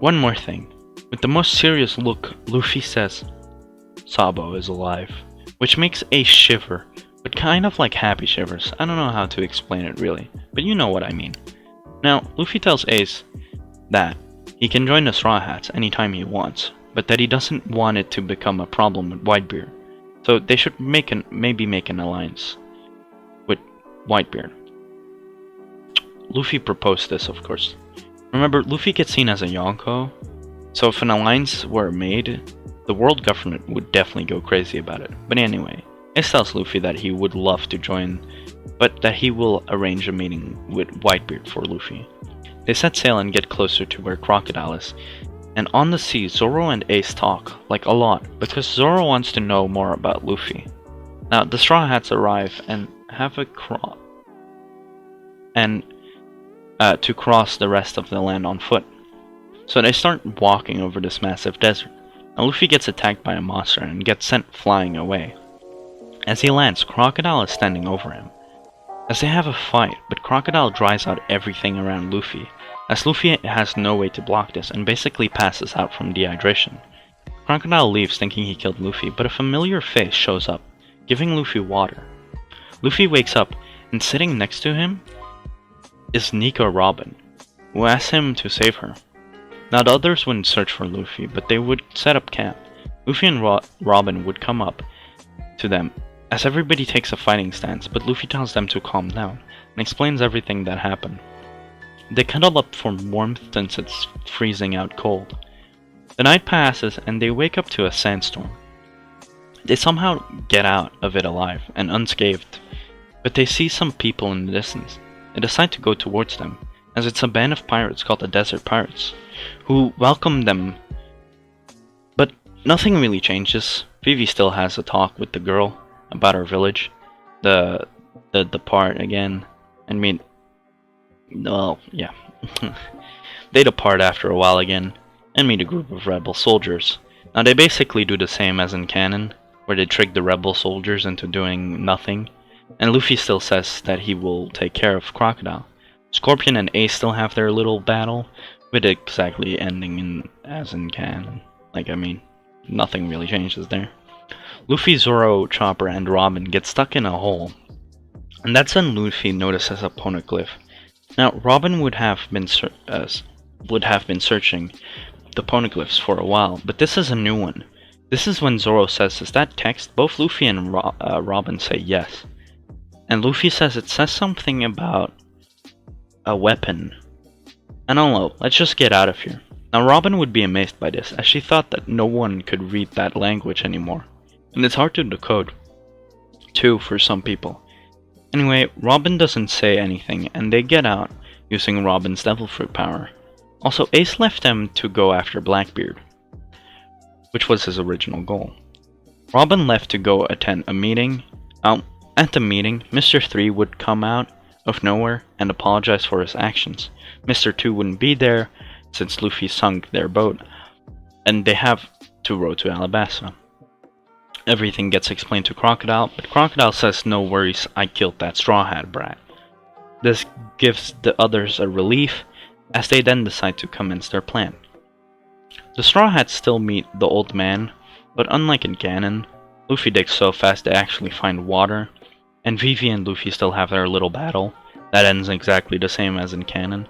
One more thing. With the most serious look, Luffy says, "Sabo is alive," which makes Ace shiver, but kind of like happy shivers. I don't know how to explain it really, but you know what I mean. Now, Luffy tells Ace that he can join the Straw Hats anytime he wants, but that he doesn't want it to become a problem with Whitebeard. So they should maybe make an alliance with Whitebeard. Luffy proposed this, of course. Remember, Luffy gets seen as a Yonko, so if an alliance were made, the world government would definitely go crazy about it. But anyway, Ace tells Luffy that he would love to join, but that he will arrange a meeting with Whitebeard for Luffy. They set sail and get closer to where Crocodile is, and on the sea, Zoro and Ace talk, like a lot, because Zoro wants to know more about Luffy. Now, the Straw Hats arrive and have a to cross the rest of the land on foot. So they start walking over this massive desert. Now Luffy gets attacked by a monster and gets sent flying away. As he lands, Crocodile is standing over him. As they have a fight, but Crocodile dries out everything around Luffy, as Luffy has no way to block this and basically passes out from dehydration. Crocodile leaves thinking he killed Luffy, but a familiar face shows up, giving Luffy water. Luffy wakes up, and sitting next to him is Nico Robin, who asks him to save her. Now the others wouldn't search for Luffy, but they would set up camp. Luffy and Robin would come up to them, as everybody takes a fighting stance, but Luffy tells them to calm down, and explains everything that happened. They cuddle up for warmth since it's freezing out cold. The night passes, and they wake up to a sandstorm. They somehow get out of it alive and unscathed, but they see some people in the distance. They decide to go towards them, as it's a band of pirates called the Desert Pirates, who welcome them. But nothing really changes. Vivi still has a talk with the girl about her village, the part again, and well, yeah. They depart after a while again, and meet a group of rebel soldiers. Now they basically do the same as in canon, where they trick the rebel soldiers into doing nothing, and Luffy still says that he will take care of Crocodile. Scorpion and Ace still have their little battle, with it exactly ending as in canon. Nothing really changes there. Luffy, Zoro, Chopper, and Robin get stuck in a hole, and that's when Luffy notices a poneglyph. Now, Robin would have been searching the poneglyphs for a while, but this is a new one. This is when Zoro says, "Is that text?" Both Luffy and Robin say yes, and Luffy says it says something about a weapon. I don't know, let's just get out of here. Now, Robin would be amazed by this, as she thought that no one could read that language anymore, and it's hard to decode, too, for some people. Anyway, Robin doesn't say anything, and they get out, using Robin's devil fruit power. Also, Ace left them to go after Blackbeard, which was his original goal. Robin left to go attend a meeting. At the meeting, Mr. 3 would come out of nowhere and apologize for his actions. Mr. 2 wouldn't be there, since Luffy sunk their boat, and they have to row to Alabasta. Everything gets explained to Crocodile, but Crocodile says, "No worries, I killed that Straw Hat brat." This gives the others a relief, as they then decide to commence their plan. The Straw Hats still meet the old man, but unlike in canon, Luffy digs so fast they actually find water, and Vivi and Luffy still have their little battle. That ends exactly the same as in canon.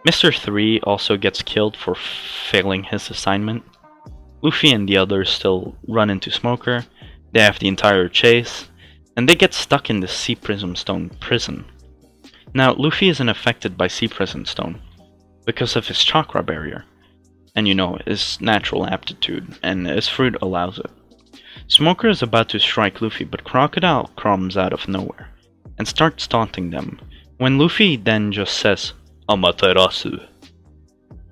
Mr. 3 also gets killed for failing his assignment. Luffy and the others still run into Smoker. They have the entire chase, and they get stuck in the Sea Prism Stone prison. Now, Luffy isn't affected by Sea Prism Stone because of his chakra barrier, and his natural aptitude, and his fruit allows it. Smoker is about to strike Luffy, but Crocodile comes out of nowhere and starts taunting them, when Luffy then just says, "Amaterasu,"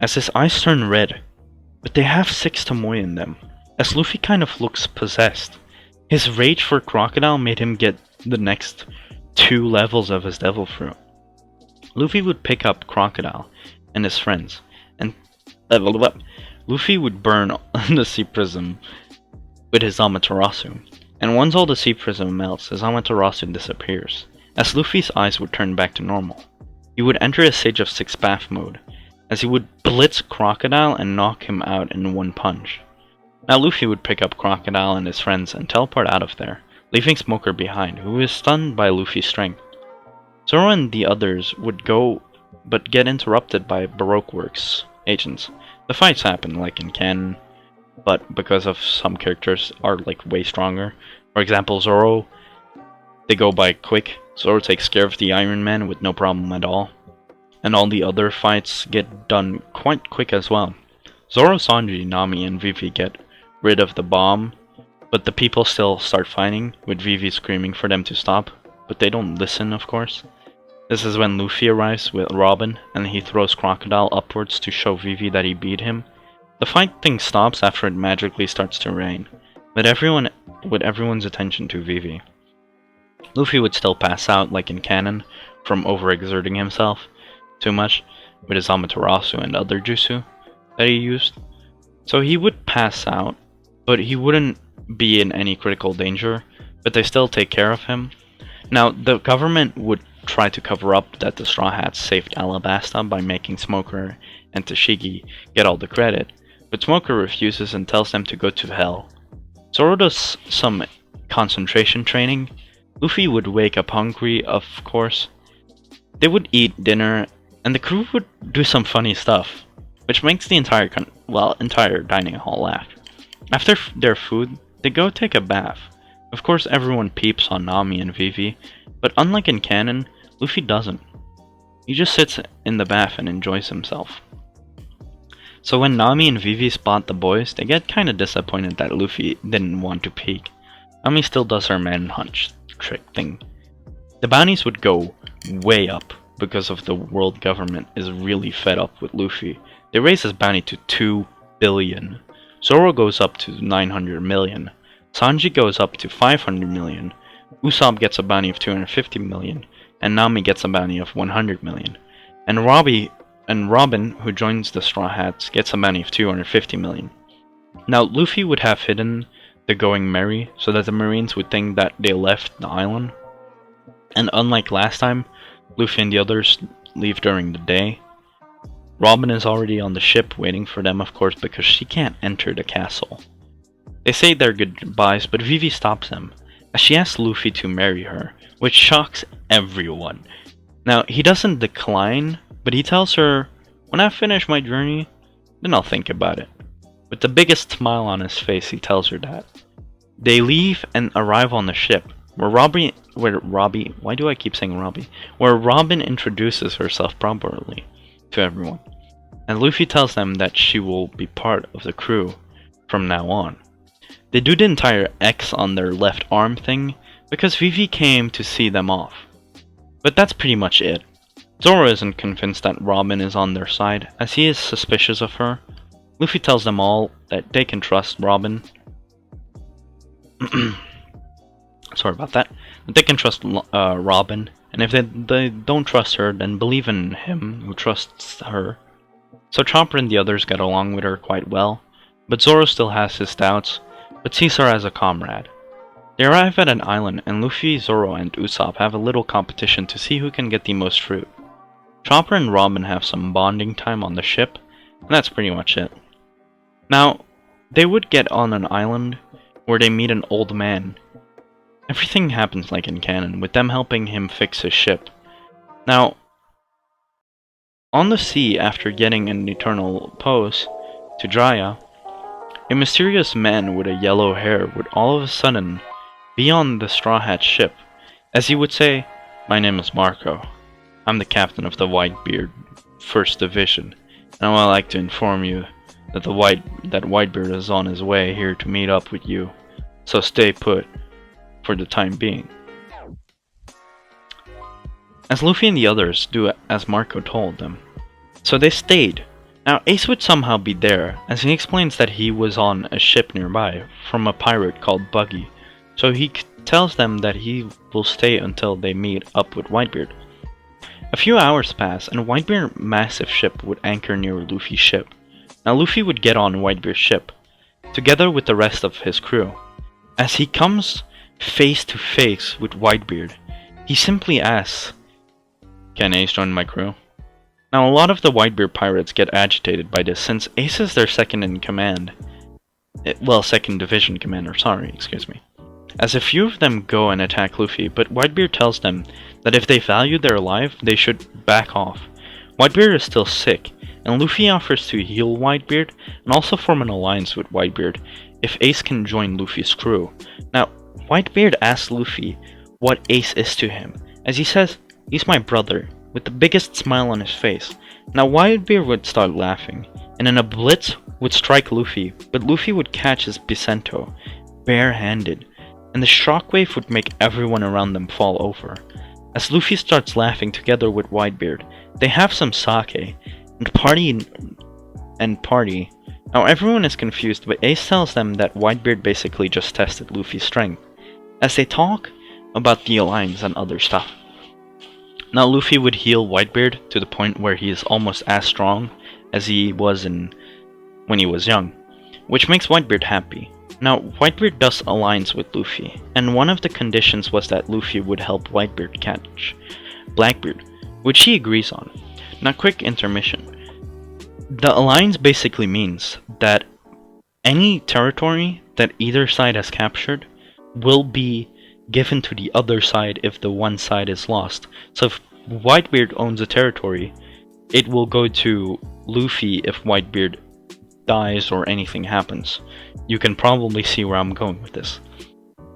as his eyes turn red, but they have 6 Tomoe in them, as Luffy kind of looks possessed. His rage for Crocodile made him get the next 2 levels of his devil fruit. Luffy would pick up Crocodile and his friends, and Luffy would burn the Sea Prism with his Amaterasu, and once all the Sea Prism melts, his Amaterasu disappears, as Luffy's eyes would turn back to normal. He would enter a Sage of 6 Path mode, as he would blitz Crocodile and knock him out in one punch. Now Luffy would pick up Crocodile and his friends and teleport out of there, leaving Smoker behind, who is stunned by Luffy's strength. Zoro and the others would go, but get interrupted by Baroque Works agents. The fights happen like in canon, but because of some characters are way stronger. For example, Zoro, they go by quick. Zoro takes care of the Iron Man with no problem at all, and all the other fights get done quite quick as well. Zoro, Sanji, Nami, and Vivi get rid of the bomb, but the people still start fighting, with Vivi screaming for them to stop, but they don't listen, of course. This is when Luffy arrives with Robin, and he throws Crocodile upwards to show Vivi that he beat him. The fighting stops after it magically starts to rain, with everyone's attention to Vivi. Luffy would still pass out like in canon, from overexerting himself too much with his Amaterasu and other jutsu that he used. So he would pass out, but he wouldn't be in any critical danger, but they still take care of him. Now, the government would try to cover up that the Straw Hats saved Alabasta by making Smoker and Tashigi get all the credit, but Smoker refuses and tells them to go to hell. Zoro does some concentration training. Luffy would wake up hungry, of course. They would eat dinner, and the crew would do some funny stuff, which makes the entire dining hall laugh. After their food, they go take a bath. Of course, everyone peeps on Nami and Vivi, but unlike in canon, Luffy doesn't. He just sits in the bath and enjoys himself. So when Nami and Vivi spot the boys, they get kinda disappointed that Luffy didn't want to peek. Nami still does her manhunt trick thing. The bounties would go way up because of the world government is really fed up with Luffy. They raise his bounty to 2 billion. Zoro goes up to 900 million. Sanji goes up to 500 million. Usopp gets a bounty of 250 million. And Nami gets a bounty of 100 million. And Robin, who joins the Straw Hats, gets a bounty of 250 million. Now, Luffy would have hidden the going merry so that the Marines would think that they left the island. And unlike last time, Luffy and the others leave during the day. Robin is already on the ship waiting for them, of course, because she can't enter the castle. They say their goodbyes, but Vivi stops them, as she asks Luffy to marry her, which shocks everyone. Now, he doesn't decline, but he tells her, "When I finish my journey, then I'll think about it." With the biggest smile on his face, he tells her that. They leave and arrive on the ship, where Robin introduces herself properly to everyone. And Luffy tells them that she will be part of the crew from now on. They do the entire X on their left arm thing, because Vivi came to see them off. But that's pretty much it. Zoro isn't convinced that Robin is on their side, as he is suspicious of her. Luffy tells them all that they can trust Robin. Sorry about that. That they can trust Robin, and if they don't trust her, then believe in him who trusts her. So Chopper and the others get along with her quite well, but Zoro still has his doubts, but sees her as a comrade. They arrive at an island, and Luffy, Zoro, and Usopp have a little competition to see who can get the most fruit. Chopper and Robin have some bonding time on the ship, and that's pretty much it. Now, they would get on an island where they meet an old man. Everything happens like in canon, with them helping him fix his ship. Now, on the sea, after getting an eternal pose to Jiraiya, a mysterious man with a yellow hair would all of a sudden be on the Straw Hat ship, as he would say, "My name is Marco. I'm the captain of the Whitebeard 1st Division, and I would like to inform you that Whitebeard is on his way here to meet up with you, so stay put for the time being." As Luffy and the others do as Marco told them. So they stayed. Now Ace would somehow be there, as he explains that he was on a ship nearby from a pirate called Buggy, so he tells them that he will stay until they meet up with Whitebeard. A few hours pass, and Whitebeard's massive ship would anchor near Luffy's ship. Now Luffy would get on Whitebeard's ship, together with the rest of his crew. As he comes face to face with Whitebeard, he simply asks, "Can Ace join my crew?" Now a lot of the Whitebeard pirates get agitated by this, since Ace is their second division commander, excuse me. As a few of them go and attack Luffy, but Whitebeard tells them that if they value their life, they should back off. Whitebeard is still sick, and Luffy offers to heal Whitebeard and also form an alliance with Whitebeard if Ace can join Luffy's crew. Now, Whitebeard asks Luffy what Ace is to him, as he says, "He's my brother," with the biggest smile on his face. Now Whitebeard would start laughing, and in a blitz would strike Luffy, but Luffy would catch his Bisento, bare-handed, and the shockwave would make everyone around them fall over. As Luffy starts laughing together with Whitebeard, they have some sake, and party. Now everyone is confused, but Ace tells them that Whitebeard basically just tested Luffy's strength, as they talk about the alliance and other stuff. Now Luffy would heal Whitebeard to the point where he is almost as strong as he was when he was young, which makes Whitebeard happy. Now Whitebeard does alliance with Luffy, and one of the conditions was that Luffy would help Whitebeard catch Blackbeard, which he agrees on. Now quick intermission. The alliance basically means that any territory that either side has captured will be given to the other side if the one side is lost. So if Whitebeard owns a territory, it will go to Luffy if Whitebeard dies or anything happens. You can probably see where I'm going with this.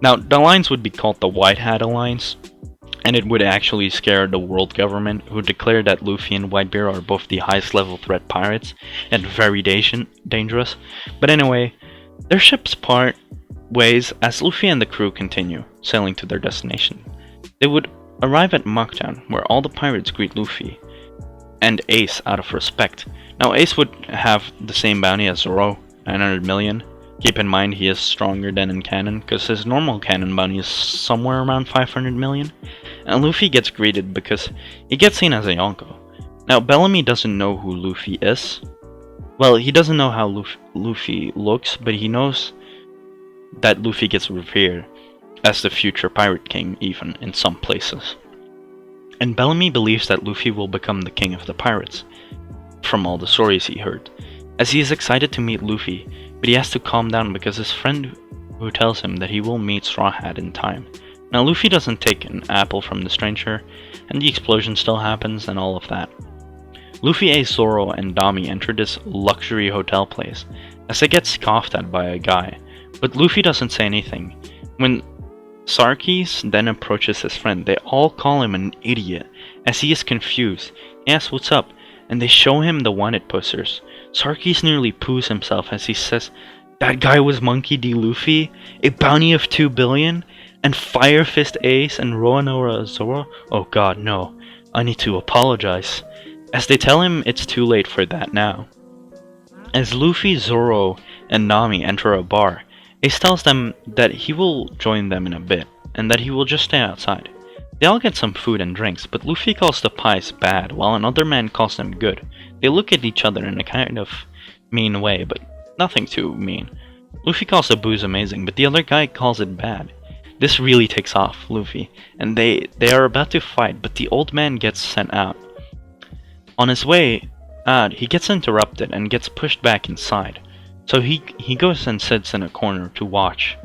Now, the alliance would be called the White Hat Alliance, and it would actually scare the world government, who declared that Luffy and Whitebeard are both the highest level threat pirates and very dangerous. But anyway, their ships part ways as Luffy and the crew continue sailing to their destination. They would arrive at Mocktown, where all the pirates greet Luffy and Ace out of respect. Now Ace would have the same bounty as Zoro, 900 million. Keep in mind he is stronger than in canon, because his normal canon bounty is somewhere around 500 million. And Luffy gets greeted because he gets seen as a Yonko. Now Bellamy doesn't know who Luffy is. Well, he doesn't know how Luffy looks, but he knows that Luffy gets revered as the future Pirate King, even in some places. And Bellamy believes that Luffy will become the king of the pirates, from all the stories he heard, as he is excited to meet Luffy, but he has to calm down because his friend who tells him that he will meet Straw Hat in time. Now Luffy doesn't take an apple from the stranger, and the explosion still happens and all of that. Luffy, Ace, Zoro, and Dami enter this luxury hotel place, as they get scoffed at by a guy, but Luffy doesn't say anything. When Sarkis then approaches his friend, they all call him an idiot, as he is confused. He asks what's up, and they show him the wanted posters. Sarkis nearly poos himself as he says, "That guy was Monkey D. Luffy, a bounty of 2 billion, and Fire Fist Ace and Roanoa Zoro? Oh god, no, I need to apologize." As they tell him it's too late for that now. As Luffy, Zoro, and Nami enter a bar, Ace tells them that he will join them in a bit, and that he will just stay outside. They all get some food and drinks, but Luffy calls the pies bad, while another man calls them good. They look at each other in a kind of mean way, but nothing too mean. Luffy calls the booze amazing, but the other guy calls it bad. This really takes off Luffy, and they are about to fight, but the old man gets sent out. On his way out, he gets interrupted and gets pushed back inside. So he goes and sits in a corner to watch.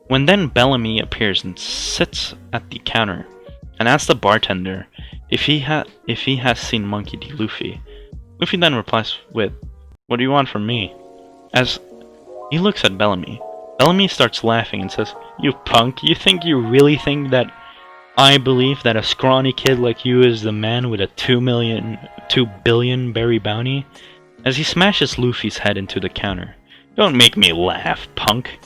When then Bellamy appears and sits at the counter and asks the bartender if he has seen Monkey D. Luffy. Luffy then replies with, "What do you want from me?" As he looks at Bellamy, Bellamy starts laughing and says, "You punk, you really think that I believe that a scrawny kid like you is the man with a 2 billion berry bounty?" As he smashes Luffy's head into the counter. "Don't make me laugh, punk."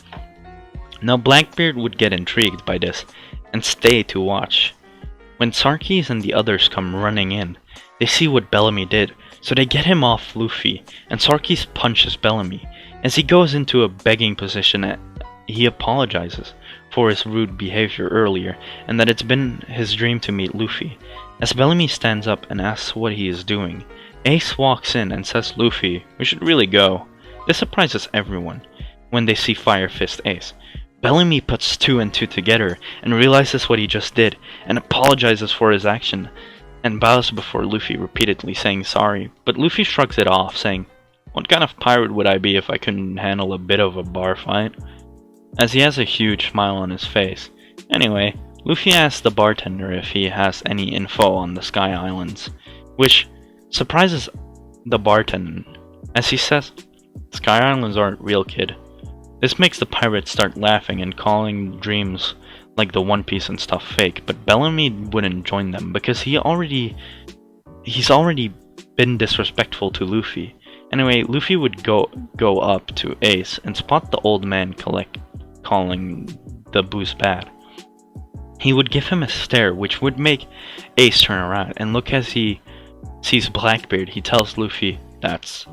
Now Blackbeard would get intrigued by this and stay to watch. When Sarkis and the others come running in, they see what Bellamy did, so they get him off Luffy, and Sarkis punches Bellamy. As he goes into a begging position, he apologizes for his rude behavior earlier, and that it's been his dream to meet Luffy. As Bellamy stands up and asks what he is doing, Ace walks in and says, "Luffy, we should really go." This surprises everyone when they see Fire Fist Ace. Bellamy puts 2 and 2 together and realizes what he just did and apologizes for his action and bows before Luffy, repeatedly saying sorry, but Luffy shrugs it off, saying, "What kind of pirate would I be if I couldn't handle a bit of a bar fight?" As he has a huge smile on his face. Anyway, Luffy asks the bartender if he has any info on the Sky Islands, which surprises the bartender, as he says, "Sky Islands aren't real, kid." This makes the pirates start laughing and calling dreams like the One Piece and stuff fake, but Bellamy wouldn't join them because he's already been disrespectful to Luffy. Anyway, Luffy would go up to Ace and spot the old man calling the booze bad. He would give him a stare which would make Ace turn around and look. As he sees Blackbeard, he tells Luffy, that's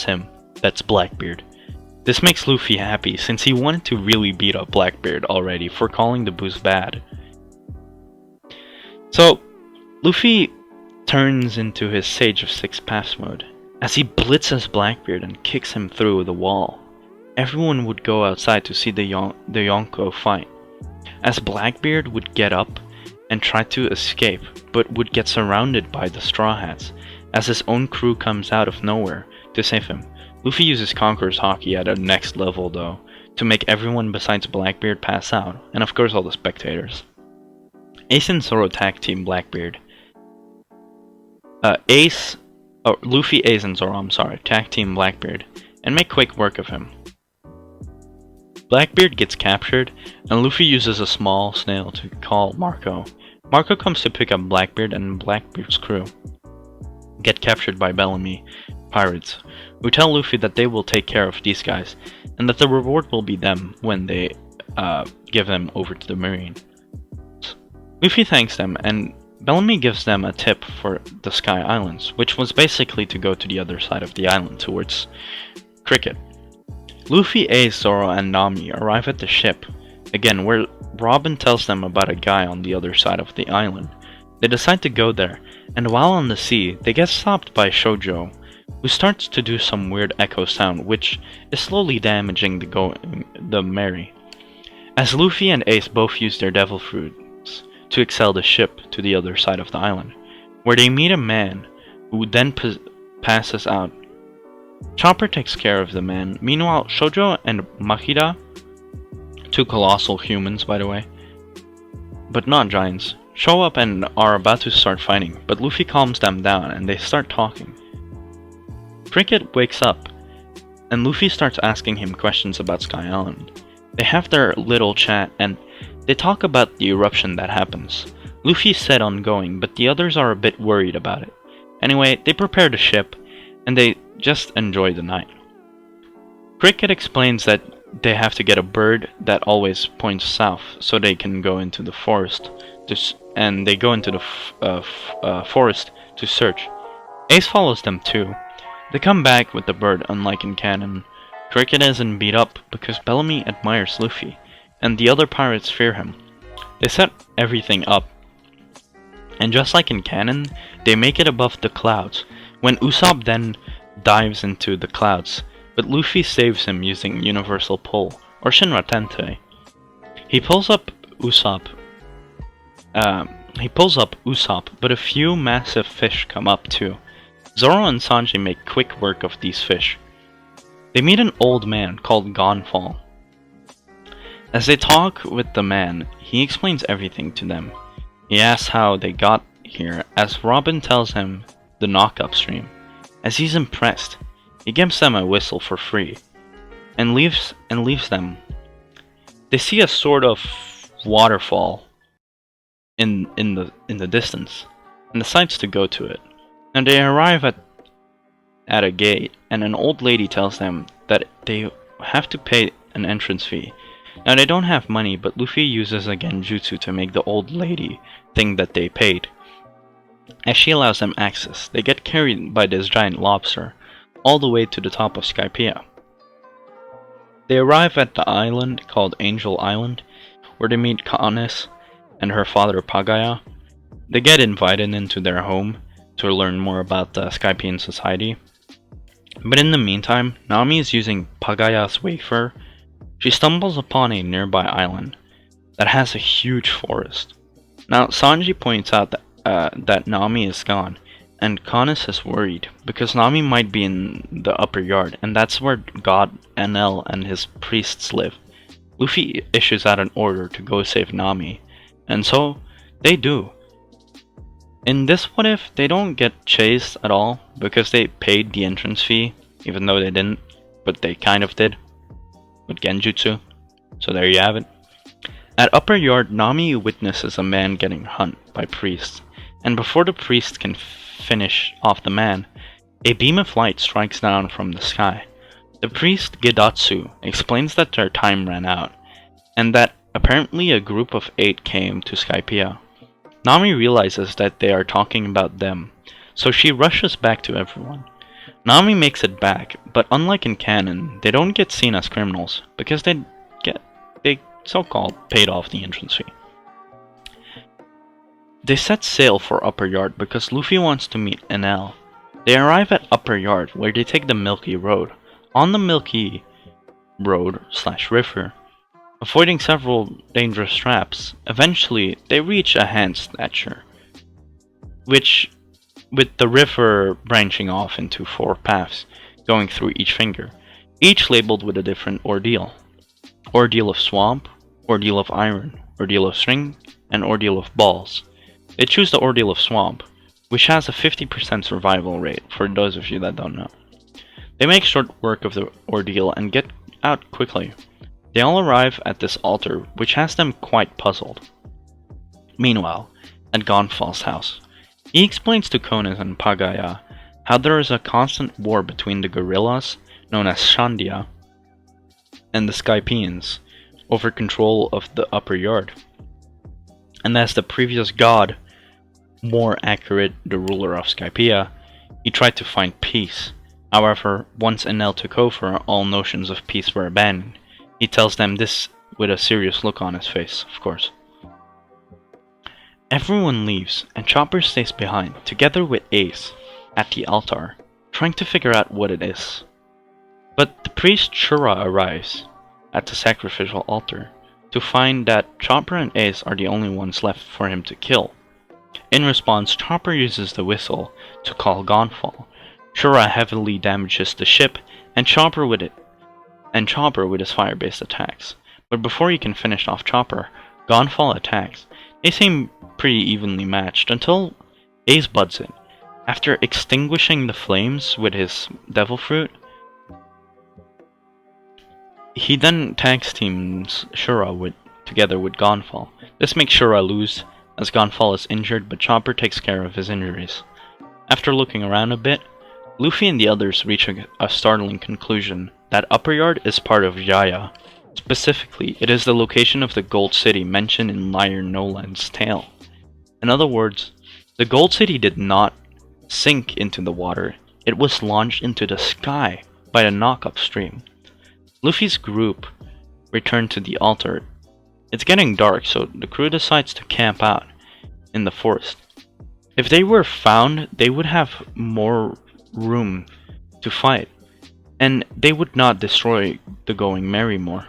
him, that's Blackbeard. This makes Luffy happy since he wanted to really beat up Blackbeard already for calling the booze bad. So Luffy turns into his Sage of Six Paths mode as he blitzes Blackbeard and kicks him through the wall. Everyone would go outside to see the Yonko fight, as Blackbeard would get up and try to escape, but would get surrounded by the Straw Hats, as his own crew comes out of nowhere to save him. Luffy uses Conqueror's Haki at a next level though, to make everyone besides Blackbeard pass out, and of course all the spectators. Ace and Zoro tag team Blackbeard. Luffy, Ace, and Zoro, tag team Blackbeard, and make quick work of him. Blackbeard gets captured, and Luffy uses a small snail to call Marco, Marco comes to pick up Blackbeard, and Blackbeard's crew get captured by Bellamy pirates, who tell Luffy that they will take care of these guys, and that the reward will be them when they give them over to the Marine. Luffy thanks them, and Bellamy gives them a tip for the Sky Islands, which was basically to go to the other side of the island, towards Cricket. Luffy, Ace, Zoro, and Nami arrive at the ship, again where Robin tells them about a guy on the other side of the island. They decide to go there, and while on the sea, they get stopped by Shoujo, who starts to do some weird echo sound, which is slowly damaging the Mary. As Luffy and Ace both use their devil fruits to excel the ship to the other side of the island, where they meet a man who then passes out. Chopper takes care of the man. Meanwhile, Shoujo and Makida, two colossal humans by the way, but not giants, show up and are about to start fighting, but Luffy calms them down and they start talking. Cricket wakes up, and Luffy starts asking him questions about Sky Island. They have their little chat, and they talk about the eruption that happens. Luffy's set on going, but the others are a bit worried about it. Anyway, they prepare the ship, and they just enjoy the night. Cricket explains that they have to get a bird that always points south, so they can go into the forest, and they go into the forest to search. Ace follows them too. They come back with the bird, unlike in canon. Cricket isn't beat up because Bellamy admires Luffy, and the other pirates fear him. They set everything up, and just like in canon, they make it above the clouds, when Usopp then dives into the clouds, but Luffy saves him using Universal Pull, or Shinra Tensei. He pulls up Usopp, but a few massive fish come up too. Zoro and Sanji make quick work of these fish. They meet an old man called Gonfall. As they talk with the man, he explains everything to them. He asks how they got here, as Robin tells him the knock-up stream. As he's impressed, he gives them a whistle for free, and leaves them. They see a sort of waterfall in the distance, and decides to go to it. And they arrive at a gate, and an old lady tells them that they have to pay an entrance fee. Now they don't have money, but Luffy uses a genjutsu to make the old lady think that they paid. As she allows them access, they get carried by this giant lobster all the way to the top of Skypia. They arrive at the island called Angel Island, where they meet Kaonis and her father Pagaya. They get invited into their home to learn more about the Skypian society. But in the meantime, Nami is using Pagaya's wafer. She stumbles upon a nearby island that has a huge forest. Now Sanji points out that Nami is gone, and Kaonis is worried because Nami might be in the upper yard, and that's where God Enel and his priests live. Luffy issues out an order to go save Nami, and so they do. In this what if, they don't get chased at all because they paid the entrance fee, even though they didn't, but they kind of did with genjutsu. So there you have it. At Upper Yard, Nami witnesses a man getting hunted by priests, and before the priest can finish off the man, a beam of light strikes down from the sky. The priest Gidatsu explains that their time ran out, and that apparently a group of 8 came to Skypia. Nami realizes that they are talking about them, so she rushes back to everyone. Nami makes it back, but unlike in canon, they don't get seen as criminals, because they so-called paid off the entrance fee. They set sail for Upper Yard because Luffy wants to meet Enel. They arrive at Upper Yard, where they take the Milky Road. On the Milky Road/river, avoiding several dangerous traps, eventually they reach a hand stature, which with the river branching off into 4 paths, going through each finger, each labeled with a different ordeal. Ordeal of Swamp, Ordeal of Iron, Ordeal of String, and Ordeal of Balls. They choose the Ordeal of Swamp, which has a 50% survival rate, for those of you that don't know. They make short work of the ordeal and get out quickly. They all arrive at this altar, which has them quite puzzled. Meanwhile, at Gonfal's house. He explains to Konas and Pagaya how there is a constant war between the guerrillas, known as Shandia, and the Skypians, over control of the upper yard. And as the previous god, more accurate, the ruler of Skypia, he tried to find peace. However, once Enel took over, all notions of peace were abandoned. He tells them this with a serious look on his face, of course. Everyone leaves, and Chopper stays behind, together with Ace, at the altar, trying to figure out what it is. But the priest Shura arrives at the sacrificial altar to find that Chopper and Ace are the only ones left for him to kill. In response, Chopper uses the whistle to call Gonfall. Shura heavily damages the ship, and Chopper with his fire-based attacks. But before he can finish off Chopper, Gonfall attacks. They seem pretty evenly matched until Ace butts in. After extinguishing the flames with his devil fruit, he then tags teams Shura together with Gonfall. This makes Shura lose, as Gonfall is injured, but Chopper takes care of his injuries. After looking around a bit, Luffy and the others reach a startling conclusion that Upper Yard is part of Jaya. Specifically, it is the location of the Gold City mentioned in Liar Noland's tale. In other words, the Gold City did not sink into the water, it was launched into the sky by the knock-up stream. Luffy's group return to the altar. It's getting dark, so the crew decides to camp out in the forest. If they were found, they would have more room to fight, and they would not destroy the Going Merry more.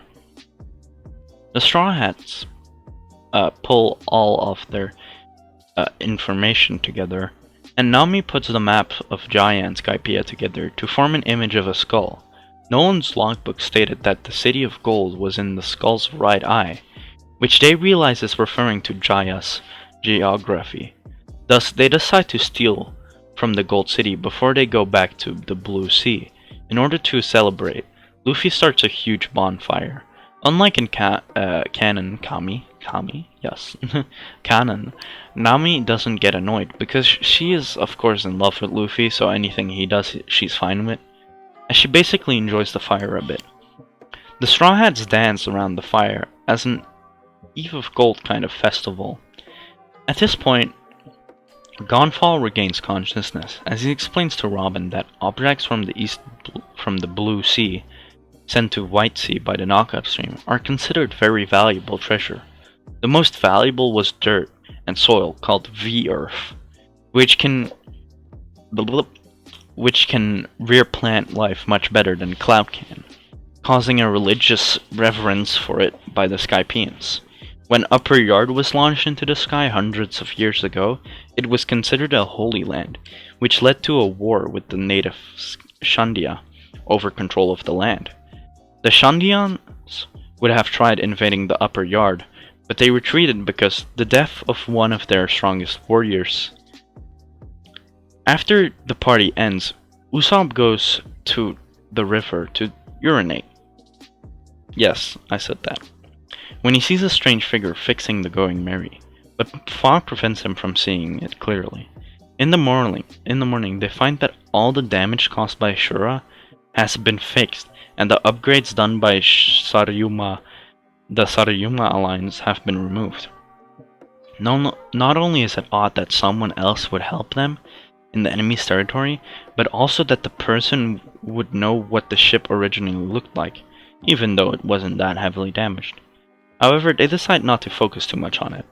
The Straw Hats pull all of their information together, and Nami puts the map of Jaya and Skypia together to form an image of a skull. Nolan's logbook stated that the City of Gold was in the skull's right eye, which they realize is referring to Jaya's geography. Thus, they decide to steal from the Gold City before they go back to the Blue Sea. In order to celebrate, Luffy starts a huge bonfire. Unlike in canon, canon, Nami doesn't get annoyed because she is of course in love with Luffy, so anything he does she's fine with, and she basically enjoys the fire a bit. The Straw Hats dance around the fire as an Eve of Gold kind of festival. At this point, Gonfall regains consciousness as he explains to Robin that objects from the Blue Sea sent to White Sea by the knockup stream are considered very valuable treasure. The most valuable was dirt and soil called V-Earth, which can rear plant life much better than cloud can, causing a religious reverence for it by the Skypians. When Upper Yard was launched into the sky hundreds of years ago, it was considered a holy land, which led to a war with the native Shandia over control of the land. The Shandians would have tried invading the Upper Yard, but they retreated because the death of one of their strongest warriors. After the party ends, Usopp goes to the river to urinate. Yes, I said that. When he sees a strange figure fixing the Going Merry, but fog prevents him from seeing it clearly. In the morning, they find that all the damage caused by Shura has been fixed, and the upgrades done by the Saryuma Alliance have been removed. Not only is it odd that someone else would help them in the enemy's territory, but also that the person would know what the ship originally looked like, even though it wasn't that heavily damaged. However, they decide not to focus too much on it.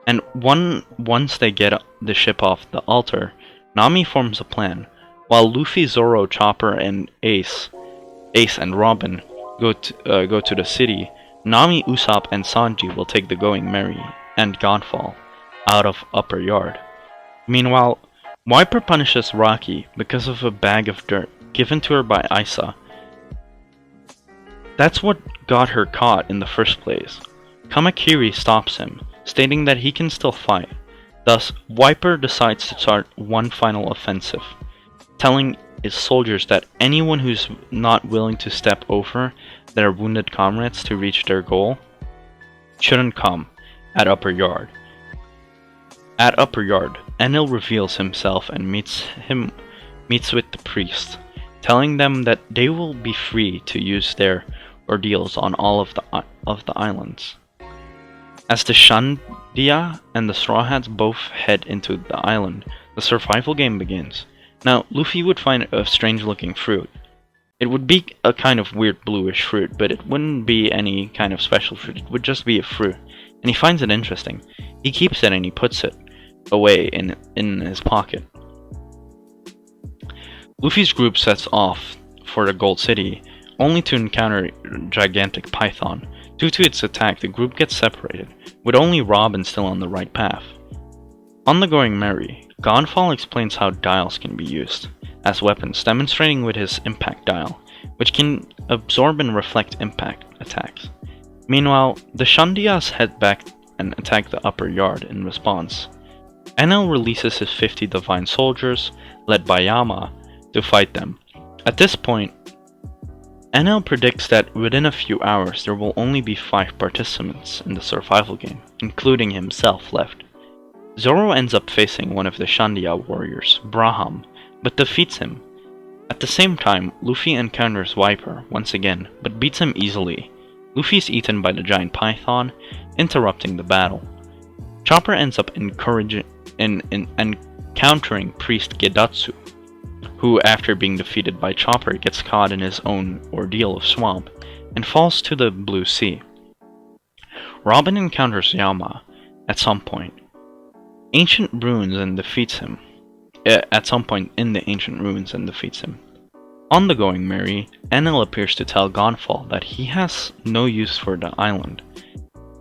And once they get the ship off the altar, Nami forms a plan. While Luffy, Zoro, Chopper, and Ace and Robin go to the city, Nami, Usopp, and Sanji will take the Going Merry and Gonfall out of Upper Yard. Meanwhile, Wiper punishes Rocky because of a bag of dirt given to her by Isa. That's what got her caught in the first place. Kamakiri stops him, stating that he can still fight. Thus, Wiper decides to start one final offensive, telling his soldiers that anyone who's not willing to step over their wounded comrades to reach their goal shouldn't come at Upper Yard. At Upper Yard, Enel reveals himself and meets with the priest, telling them that they will be free to use their ordeals on all of the islands. As the Shandia and the Straw Hats both head into the island, the survival game begins. Now, Luffy would find a strange-looking fruit. It would be a kind of weird bluish fruit, but it wouldn't be any kind of special fruit. It would just be a fruit, and he finds it interesting. He keeps it and he puts it away in his pocket. Luffy's group sets off for the Gold City, only to encounter a gigantic python. Due to its attack, the group gets separated, with only Robin still on the right path. On the Going Merry, Gonfall explains how dials can be used as weapons, demonstrating with his impact dial, which can absorb and reflect impact attacks. Meanwhile, the Shandias head back and attack the Upper Yard in response. Enel releases his 50 Divine Soldiers, led by Yama, to fight them. At this point, Enel predicts that within a few hours there will only be 5 participants in the survival game, including himself, left. Zoro ends up facing one of the Shandia warriors, Braham, but defeats him. At the same time, Luffy encounters Viper once again, but beats him easily. Luffy is eaten by the giant python, interrupting the battle. Chopper ends up encountering Priest Gedatsu, who, after being defeated by Chopper, gets caught in his own ordeal of swamp, and falls to the Blue Sea. Robin encounters Yama at some point. Ancient ruins and defeats him. At some point in the ancient ruins and defeats him. On the Going Merry, Enel appears to tell Gonfall that he has no use for the island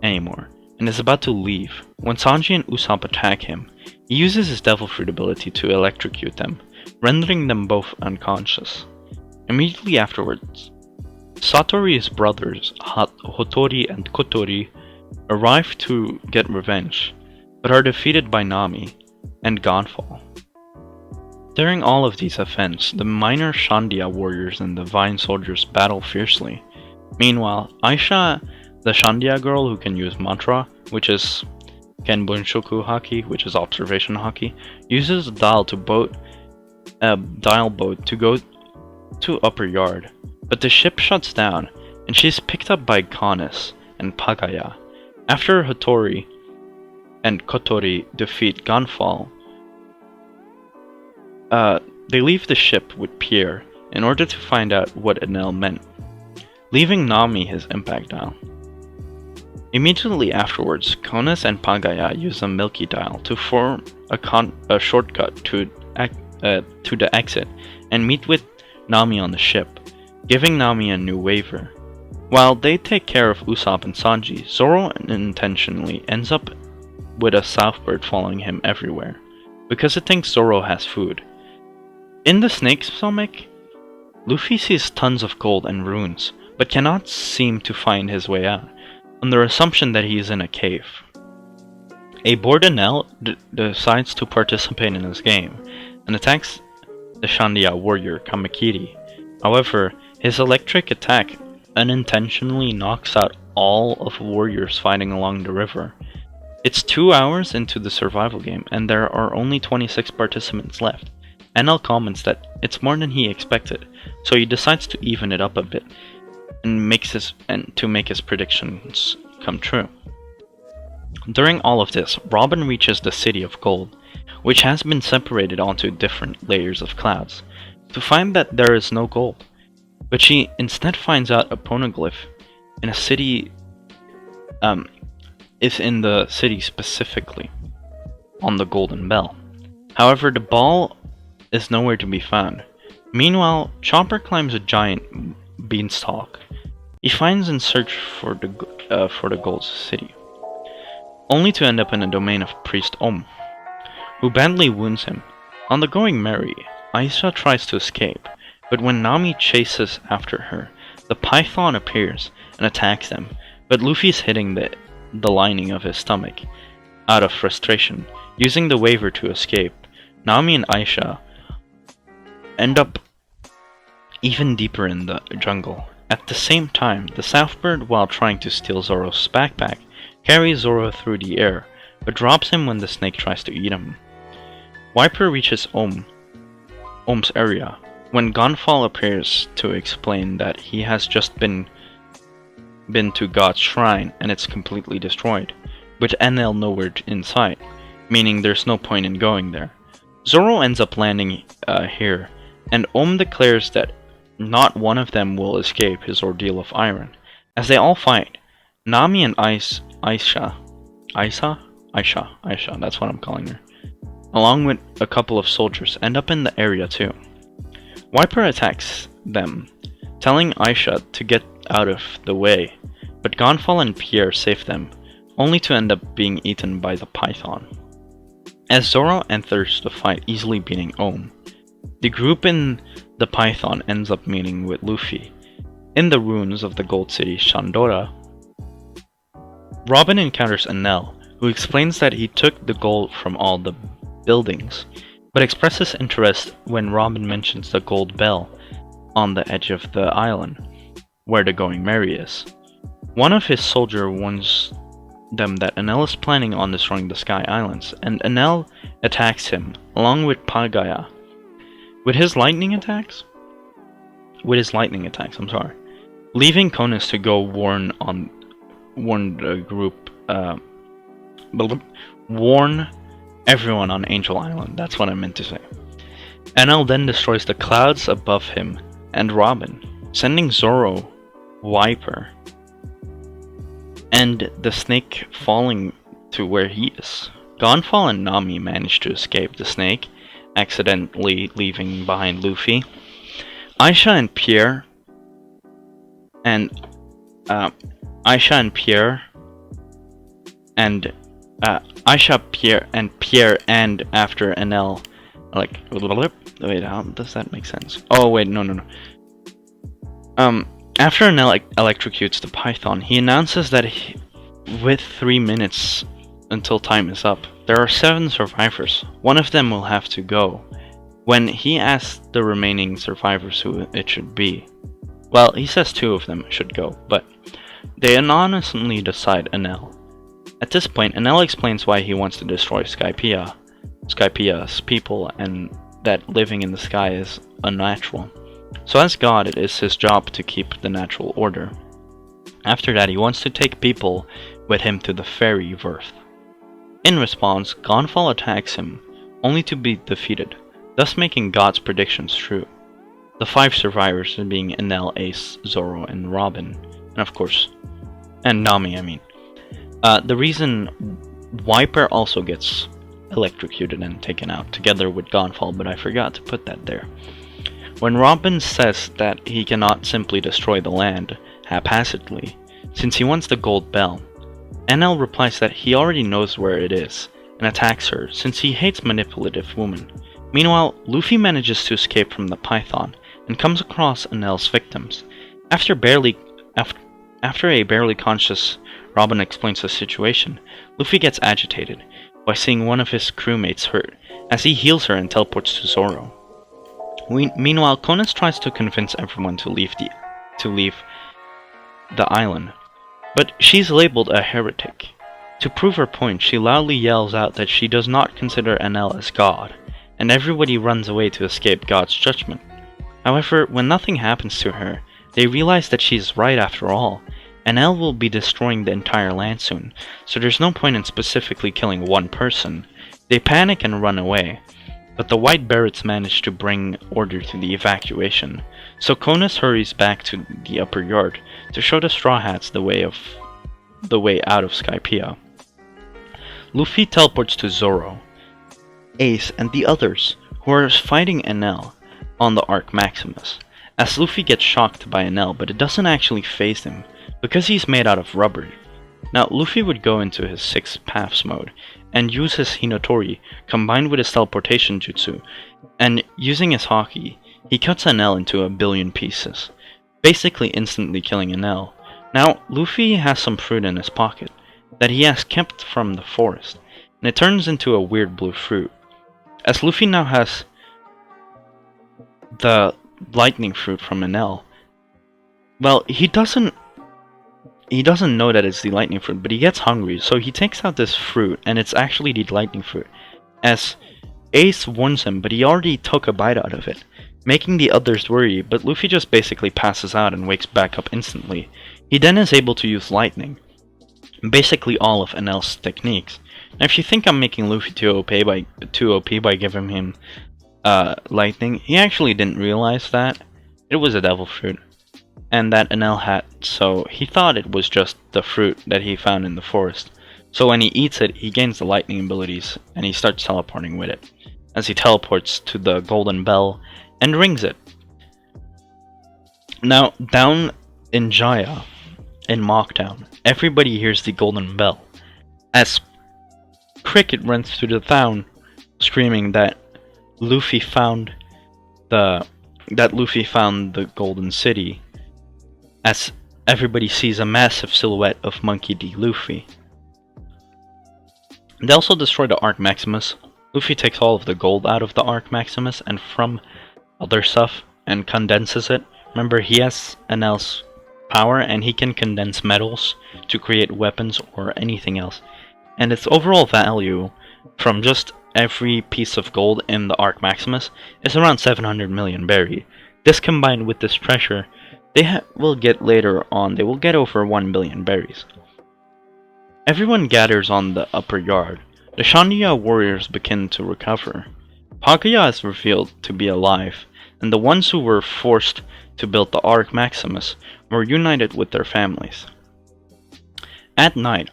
anymore, and is about to leave. When Sanji and Usopp attack him, he uses his Devil Fruit ability to electrocute them, rendering them both unconscious. Immediately afterwards, Satori's brothers Hotori and Kotori arrive to get revenge, but are defeated by Nami and Gonfall. During all of these events, the minor Shandia warriors and Divine Soldiers battle fiercely. Meanwhile, Aisha, the Shandia girl who can use mantra, which is Kenbunshoku Haki, which is observation haki, uses a dial boat to go to Upper Yard, but the ship shuts down, and she's picked up by Kanes and Pagaya. After Hotori and Kotori defeat Gonfall, they leave the ship with Pierre in order to find out what Enel meant, leaving Nami his impact dial. Immediately afterwards, Kanes and Pagaya use a Milky Dial to form a shortcut to the exit and meet with Nami on the ship, giving Nami a new waiver. While they take care of Usopp and Sanji, Zoro unintentionally ends up with a Southbird following him everywhere, because it thinks Zoro has food. In the snake's stomach, Luffy sees tons of gold and runes, but cannot seem to find his way out, on the assumption that he is in a cave. A bored Enel decides to participate in this game, and attacks the Shandia warrior Kamakiri. However, his electric attack unintentionally knocks out all of the warriors fighting along the river. It's 2 hours into the survival game, and there are only 26 participants left. Enel comments that it's more than he expected, so he decides to even it up a bit, and to make his predictions come true. During all of this, Robin reaches the City of Gold, which has been separated onto different layers of clouds, to find that there is no gold, but she instead finds out a poneglyph in a city, is in the city specifically, on the Golden Bell. However, the ball is nowhere to be found. Meanwhile, Chopper climbs a giant beanstalk he finds in search for the Gold City, only to end up in a domain of Priest Om, who badly wounds him. On the Going Merry, Aisha tries to escape, but when Nami chases after her, the python appears and attacks them, but Luffy's hitting the lining of his stomach out of frustration, using the waiver to escape. Nami and Aisha end up even deeper in the jungle. At the same time, the Southbird, while trying to steal Zoro's backpack, carries Zoro through the air, but drops him when the snake tries to eat him. Wiper reaches Ohm's area, when Gonfall appears to explain that he has just been to God's shrine and it's completely destroyed, with Enel nowhere in sight, meaning there's no point in going there. Zoro ends up landing here, and Ohm declares that not one of them will escape his ordeal of iron. As they all fight, Nami and Aisha, that's what I'm calling her, along with a couple of soldiers, end up in the area too. Wiper attacks them, telling Aisha to get out of the way, but Gonfall and Pierre save them, only to end up being eaten by the python. As Zoro enters the fight, easily beating Ohm, the group in the python ends up meeting with Luffy. In the ruins of the Gold City Shandora, Robin encounters Enel, who explains that he took the gold from all the buildings, but expresses interest when Robin mentions the gold bell on the edge of the island, where the Going Merry is. One of his soldiers warns them that Enel is planning on destroying the Sky Islands, and Enel attacks him, along with Pagaya. With his lightning attacks, leaving Konis to go warn everyone on Angel Island. That's what I meant to say. Enel then destroys the clouds above him and Robin, sending Zoro, Wiper, and the snake falling to where he is. Gonfall and Nami manage to escape the snake, accidentally leaving behind Luffy. Aisha and Pierre and after Enel, wait, how does that make sense? Oh wait, no. After Enel electrocutes the python, he announces that with 3 minutes until time is up, there are 7 survivors. One of them will have to go. When he asks the remaining survivors who it should be, well, he says 2 of them should go, but they anonymously decide Enel. At this point, Enel explains why he wants to destroy Skypia's people, and that living in the sky is unnatural. So as God, it is his job to keep the natural order. After that, he wants to take people with him to the fairy Verth. In response, Gonfall attacks him, only to be defeated, thus making God's predictions true. The 5 survivors being Enel, Ace, Zoro, and Robin, and Nami, the reason Wiper also gets electrocuted and taken out, together with Gonfall, but I forgot to put that there. When Robin says that he cannot simply destroy the land haphazardly, since he wants the gold bell, Enel replies that he already knows where it is, and attacks her, since he hates manipulative women. Meanwhile, Luffy manages to escape from the python, and comes across Enel's victims. After a barely conscious Robin explains the situation, Luffy gets agitated by seeing one of his crewmates hurt, as he heals her and teleports to Zoro. Meanwhile, Konis tries to convince everyone to leave the island, but she's labeled a heretic. To prove her point, she loudly yells out that she does not consider Enel as God, and everybody runs away to escape God's judgment. However, when nothing happens to her, they realize that she's right after all. Enel will be destroying the entire land soon, so there's no point in specifically killing one person. They panic and run away, but the White Berets manage to bring order to the evacuation, so Konis hurries back to the upper yard to show the Straw Hats the way out of Skypia. Luffy teleports to Zoro, Ace, and the others, who are fighting Enel on the Arc Maximus, as Luffy gets shocked by Enel, but it doesn't actually faze him, because he's made out of rubber. Now, Luffy would go into his 6 paths mode, and use his Hinotori, combined with his teleportation jutsu, and using his Haki, he cuts Enel into a billion pieces, basically instantly killing Enel. Now, Luffy has some fruit in his pocket, that he has kept from the forest, and it turns into a weird blue fruit. As Luffy now has the lightning fruit from Enel, well, he doesn't he doesn't know that it's the lightning fruit, but he gets hungry, so he takes out this fruit, and it's actually the lightning fruit. As Ace warns him, but he already took a bite out of it, making the others worry, but Luffy just basically passes out and wakes back up instantly. He then is able to use lightning, basically all of Enel's techniques. Now if you think I'm making Luffy too OP by giving him lightning, he actually didn't realize that it was a devil fruit, and that Enel had, so he thought it was just the fruit that he found in the forest. So when he eats it, he gains the lightning abilities, and he starts teleporting with it, as he teleports to the golden bell and rings it. Now, down in Jaya, in Mocktown, everybody hears the golden bell, as Cricket runs through the town, screaming that Luffy found the golden city, as everybody sees a massive silhouette of Monkey D. Luffy. They also destroy the Arc Maximus. Luffy takes all of the gold out of the Arc Maximus and from other stuff and condenses it. Remember, he has Enel's power and he can condense metals to create weapons or anything else. And its overall value from just every piece of gold in the Arc Maximus is around 700 million berry. This combined with this treasure, they will get later on, they will get over 1 billion berries. Everyone gathers on the upper yard. The Shandia warriors begin to recover. Pagaya is revealed to be alive, and the ones who were forced to build the Arc Maximus were united with their families. At night,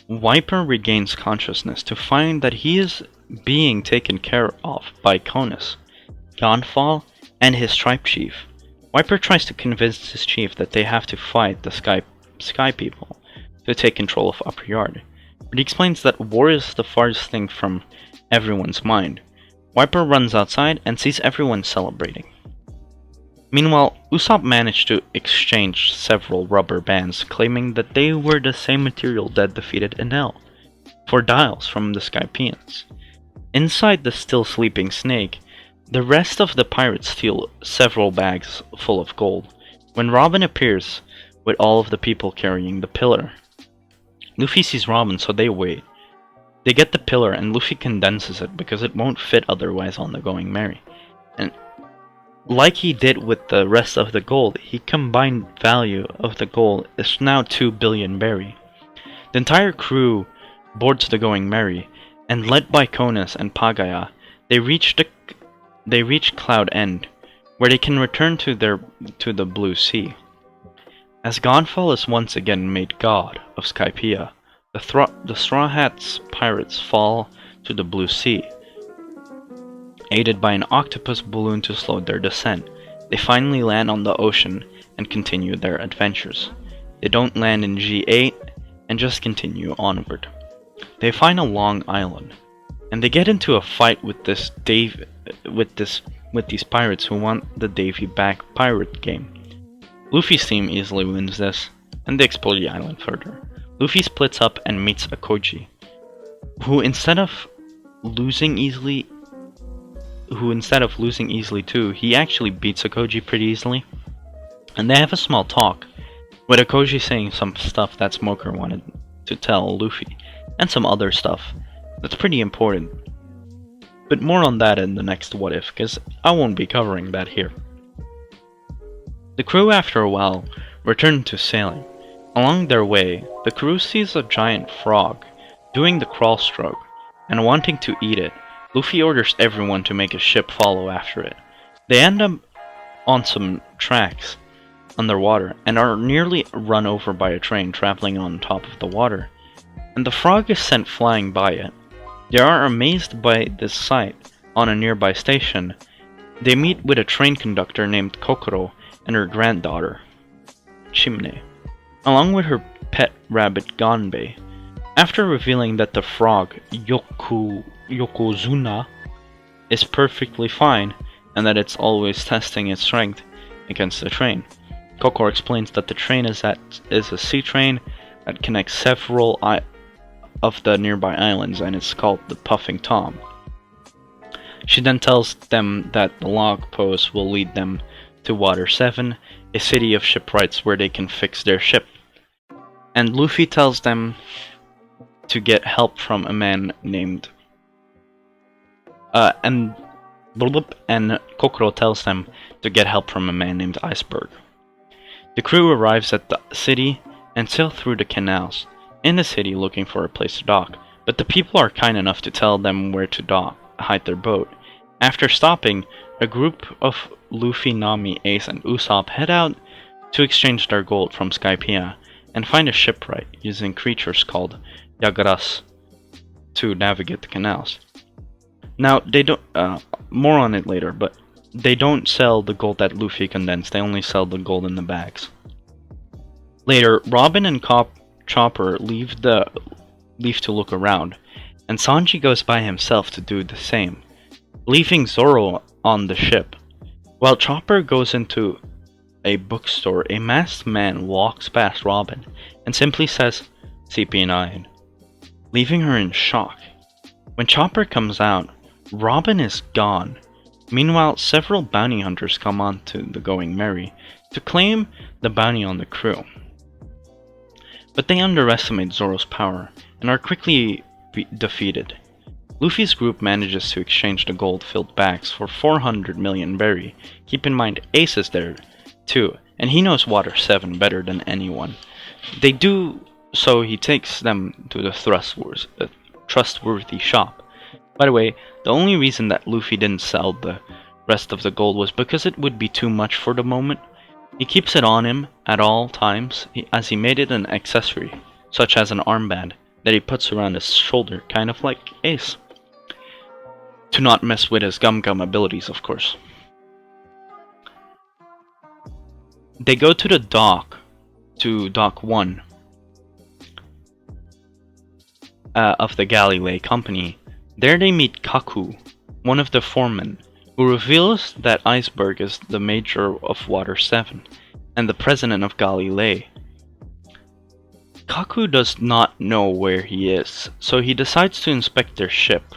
Viper regains consciousness to find that he is being taken care of by Conus, Gonfall, and his tribe chief. Viper tries to convince his chief that they have to fight the Sky People to take control of Upper Yard, but he explains that war is the farthest thing from everyone's mind. Viper runs outside and sees everyone celebrating. Meanwhile, Usopp managed to exchange several rubber bands, claiming that they were the same material that defeated Enel, for dials from the Skypians. Inside the still sleeping snake, the rest of the pirates steal several bags full of gold, when Robin appears with all of the people carrying the pillar. Luffy sees Robin, so they wait. They get the pillar and Luffy condenses it because it won't fit otherwise on the Going Merry. And like he did with the rest of the gold, he combined value of the gold is now 2 billion berry. The entire crew boards the Going Merry, and led by Conus and Pagaya, they reach Cloud End, where they can return to the Blue Sea. As Gonfall is once again made god of Skypia, the Straw Hats pirates fall to the Blue Sea. Aided by an octopus balloon to slow their descent, they finally land on the ocean and continue their adventures. They don't land in G8 and just continue onward. They find a long island, and they get into a fight with these pirates who want the Davy Back pirate game. Luffy's team easily wins this, and they explore the island further. Luffy splits up and meets Akoji, who instead of losing easily too, he actually beats Akoji pretty easily. And they have a small talk, with Akoji saying some stuff that Smoker wanted to tell Luffy, and some other stuff that's pretty important. But more on that in the next What If, because I won't be covering that here. The crew after a while return to sailing. Along their way, the crew sees a giant frog doing the crawl stroke, and wanting to eat it, Luffy orders everyone to make a ship follow after it. They end up on some tracks underwater and are nearly run over by a train traveling on top of the water, and the frog is sent flying by it. They are amazed by this sight. On a nearby station, they meet with a train conductor named Kokoro and her granddaughter, Chimney, along with her pet rabbit Ganbei. After revealing that the frog, Yokozuna, is perfectly fine and that it's always testing its strength against the train, Kokoro explains that the train is a sea train that connects several of the nearby islands, and it's called the Puffing Tom. She then tells them that the log post will lead them to Water 7, a city of shipwrights where they can fix their ship. and Luffy tells them to get help from a man named and Kokoro tells them to get help from a man named Iceberg. The crew arrives at the city and sail through the canals in the city looking for a place to dock, but the people are kind enough to tell them where to hide their boat. After stopping, a group of Luffy, Nami, Ace, and Usopp head out to exchange their gold from Skypia and find a shipwright using creatures called Yagaras to navigate the canals. Now, they don't, more on it later, but they don't sell the gold that Luffy condensed, they only sell the gold in the bags. Later, Robin and Chopper leave to look around, and Sanji goes by himself to do the same, leaving Zoro on the ship. While Chopper goes into a bookstore, a masked man walks past Robin and simply says, "CP9," leaving her in shock. When Chopper comes out, Robin is gone. Meanwhile, several bounty hunters come on to the Going Merry to claim the bounty on the crew. But they underestimate Zoro's power and are quickly defeated. Luffy's group manages to exchange the gold-filled bags for 400 million berry. Keep in mind, Ace is there too, and he knows Water 7 better than anyone. They do so he takes them to the trustworthy shop. By the way, the only reason that Luffy didn't sell the rest of the gold was because it would be too much for the moment. He keeps it on him at all times, as he made it an accessory, such as an armband that he puts around his shoulder, kind of like Ace. To not mess with his gum abilities, of course. They go to the dock, to Dock 1 of the Galley Company. There they meet Kaku, one of the foremen, who reveals that Iceberg is the major of Water 7 and the president of Galley. Kaku does not know where he is, so he decides to inspect their ship.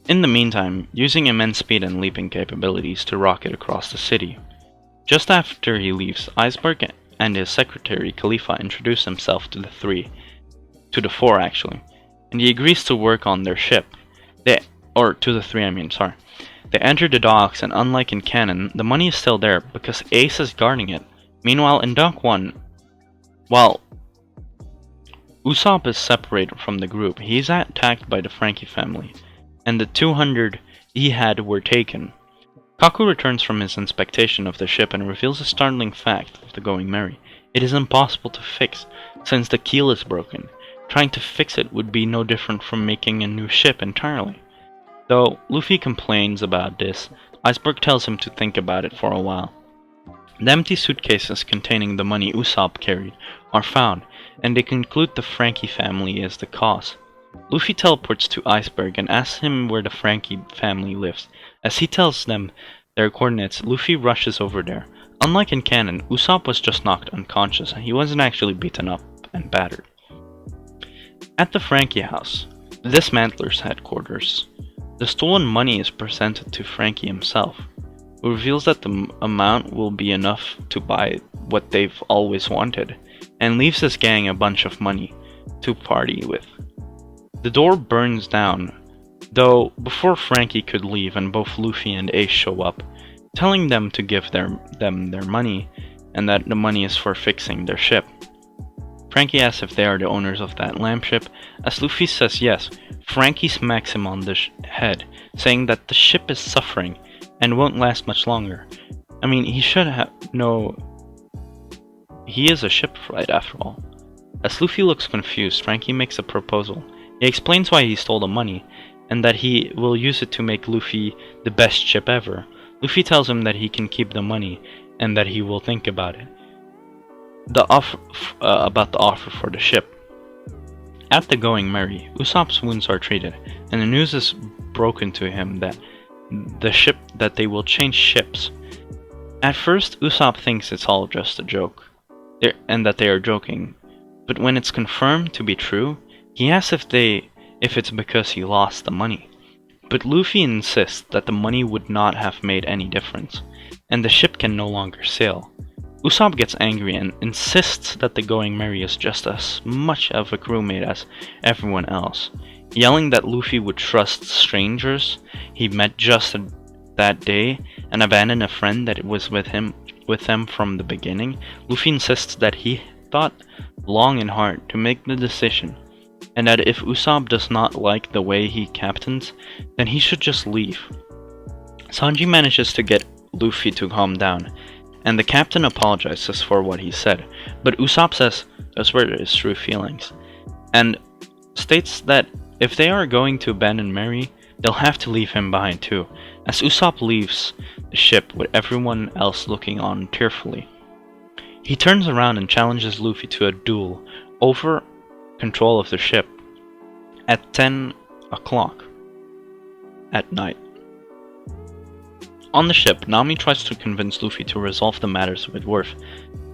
In the meantime, using immense speed and leaping capabilities to rocket across the city. Just after he leaves, Iceberg and his secretary Khalifa introduce himself to the four actually, and he agrees to work on their ship. They enter the docks, and unlike in canon, the money is still there because Ace is guarding it. Meanwhile, in Dock 1, while Usopp is separated from the group, he is attacked by the Frankie family, and the 200 he had were taken. Kaku returns from his inspection of the ship and reveals a startling fact of the Going Merry. It is impossible to fix, since the keel is broken. Trying to fix it would be no different from making a new ship entirely. Though Luffy complains about this, Iceberg tells him to think about it for a while. The empty suitcases containing the money Usopp carried are found, and they conclude the Frankie family is the cause. Luffy teleports to Iceberg and asks him where the Frankie family lives. As he tells them their coordinates, Luffy rushes over there. Unlike in canon, Usopp was just knocked unconscious, he wasn't actually beaten up and battered. At the Frankie house, the Dismantler's headquarters, the stolen money is presented to Frankie himself, who reveals that the amount will be enough to buy what they've always wanted, and leaves his gang a bunch of money to party with. The door burns down, though before Frankie could leave and both Luffy and Ace show up, telling them to give them their money, and that the money is for fixing their ship. Frankie asks if they are the owners of that lamp ship. As Luffy says yes, Frankie smacks him on the head, saying that the ship is suffering and won't last much longer. I mean, he should know he is a shipwright after all. As Luffy looks confused, Frankie makes a proposal. He explains why he stole the money, and that he will use it to make Luffy the best ship ever. Luffy tells him that he can keep the money, and that he will think about it. About the offer for the ship. At the Going Merry, Usopp's wounds are treated, and the news is broken to him that they will change ships. At first, Usopp thinks it's all just a joke, and that they are joking, but when it's confirmed to be true, he asks if it's because he lost the money. But Luffy insists that the money would not have made any difference, and the ship can no longer sail. Usopp gets angry and insists that the Going Merry is just as much of a crewmate as everyone else, yelling that Luffy would trust strangers he met just that day and abandon a friend that was with them from the beginning. Luffy insists that he thought long and hard to make the decision, and that if Usopp does not like the way he captains, then he should just leave. Sanji manages to get Luffy to calm down, and the captain apologizes for what he said, but Usopp says those were his true feelings, and states that if they are going to abandon Merry, they'll have to leave him behind too, as Usopp leaves the ship with everyone else looking on tearfully. He turns around and challenges Luffy to a duel over control of the ship at 10 o'clock at night. On the ship, Nami tries to convince Luffy to resolve the matters with words,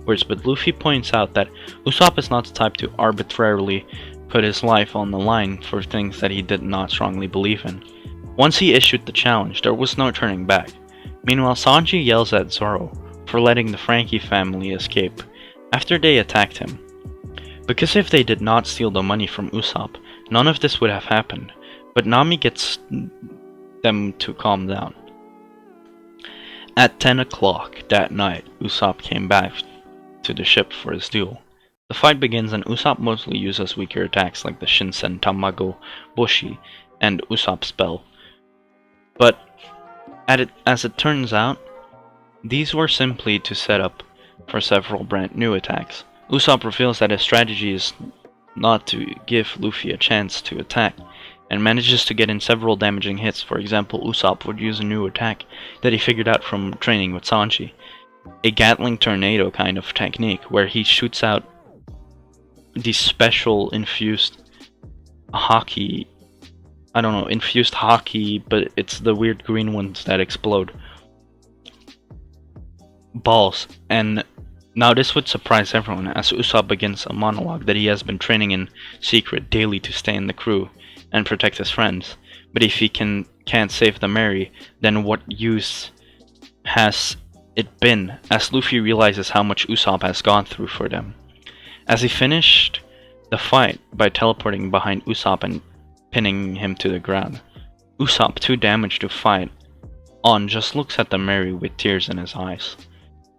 but Luffy points out that Usopp is not the type to arbitrarily put his life on the line for things that he did not strongly believe in. Once he issued the challenge, there was no turning back. Meanwhile, Sanji yells at Zoro for letting the Frankie family escape after they attacked him, because if they did not steal the money from Usopp, none of this would have happened, but Nami gets them to calm down. At 10 o'clock that night, Usopp came back to the ship for his duel. The fight begins and Usopp mostly uses weaker attacks like the Shinsen, Tamago, Boshi, and Usopp spell. But as it turns out, these were simply to set up for several brand new attacks. Usopp reveals that his strategy is not to give Luffy a chance to attack, and manages to get in several damaging hits. For example, Usopp would use a new attack that he figured out from training with Sanji, a Gatling tornado kind of technique where he shoots out these special infused hockey, but it's the weird green ones that explode balls. And now this would surprise everyone as Usopp begins a monologue that he has been training in secret daily to stay in the crew and protect his friends. But if he can't save the Merry, then what use has it been, as Luffy realizes how much Usopp has gone through for them. As he finished the fight by teleporting behind Usopp and pinning him to the ground, Usopp, too damaged to fight on, just looks at the Merry with tears in his eyes.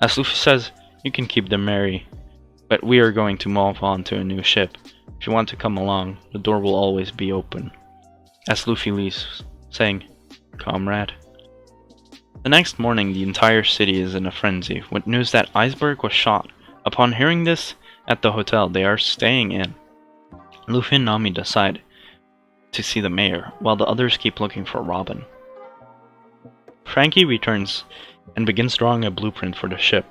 As Luffy says, "You can keep the Merry, but we are going to move on to a new ship. If you want to come along, the door will always be open." As Luffy leaves, saying, "Comrade." The next morning, the entire city is in a frenzy with news that Iceberg was shot. Upon hearing this, at the hotel they are staying in, Luffy and Nami decide to see the mayor, while the others keep looking for Robin. Frankie returns and begins drawing a blueprint for the ship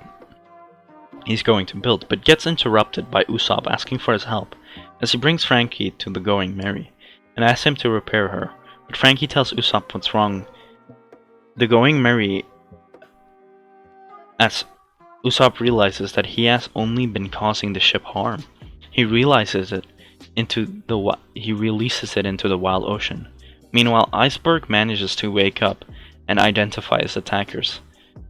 he's going to build, but gets interrupted by Usopp asking for his help, as he brings Frankie to the Going Merry and asks him to repair her, but Frankie tells Usopp what's wrong. The Going Merry, as Usopp realizes that he has only been causing the ship harm. He releases it into the wild ocean. Meanwhile, Iceberg manages to wake up and identify his attackers.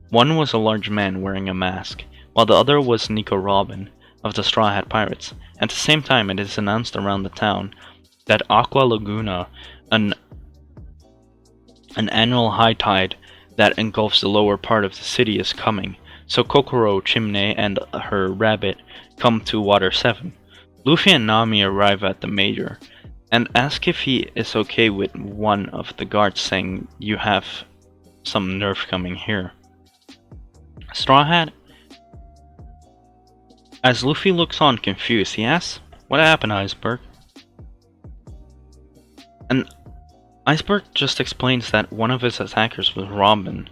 One was a large man wearing a mask, while the other was Nico Robin of the Straw Hat Pirates. At the same time, it is announced around the town that Aqua Laguna, an annual high tide that engulfs the lower part of the city, is coming, so Kokoro, Chimney, and her rabbit come to Water 7. Luffy and Nami arrive at the mayor and ask if he is okay with one of the guards saying, "You have some nerve coming here." Straw Hat, as Luffy looks on confused, he asks, "What happened, Iceberg?" And Iceberg just explains that one of his attackers was Robin,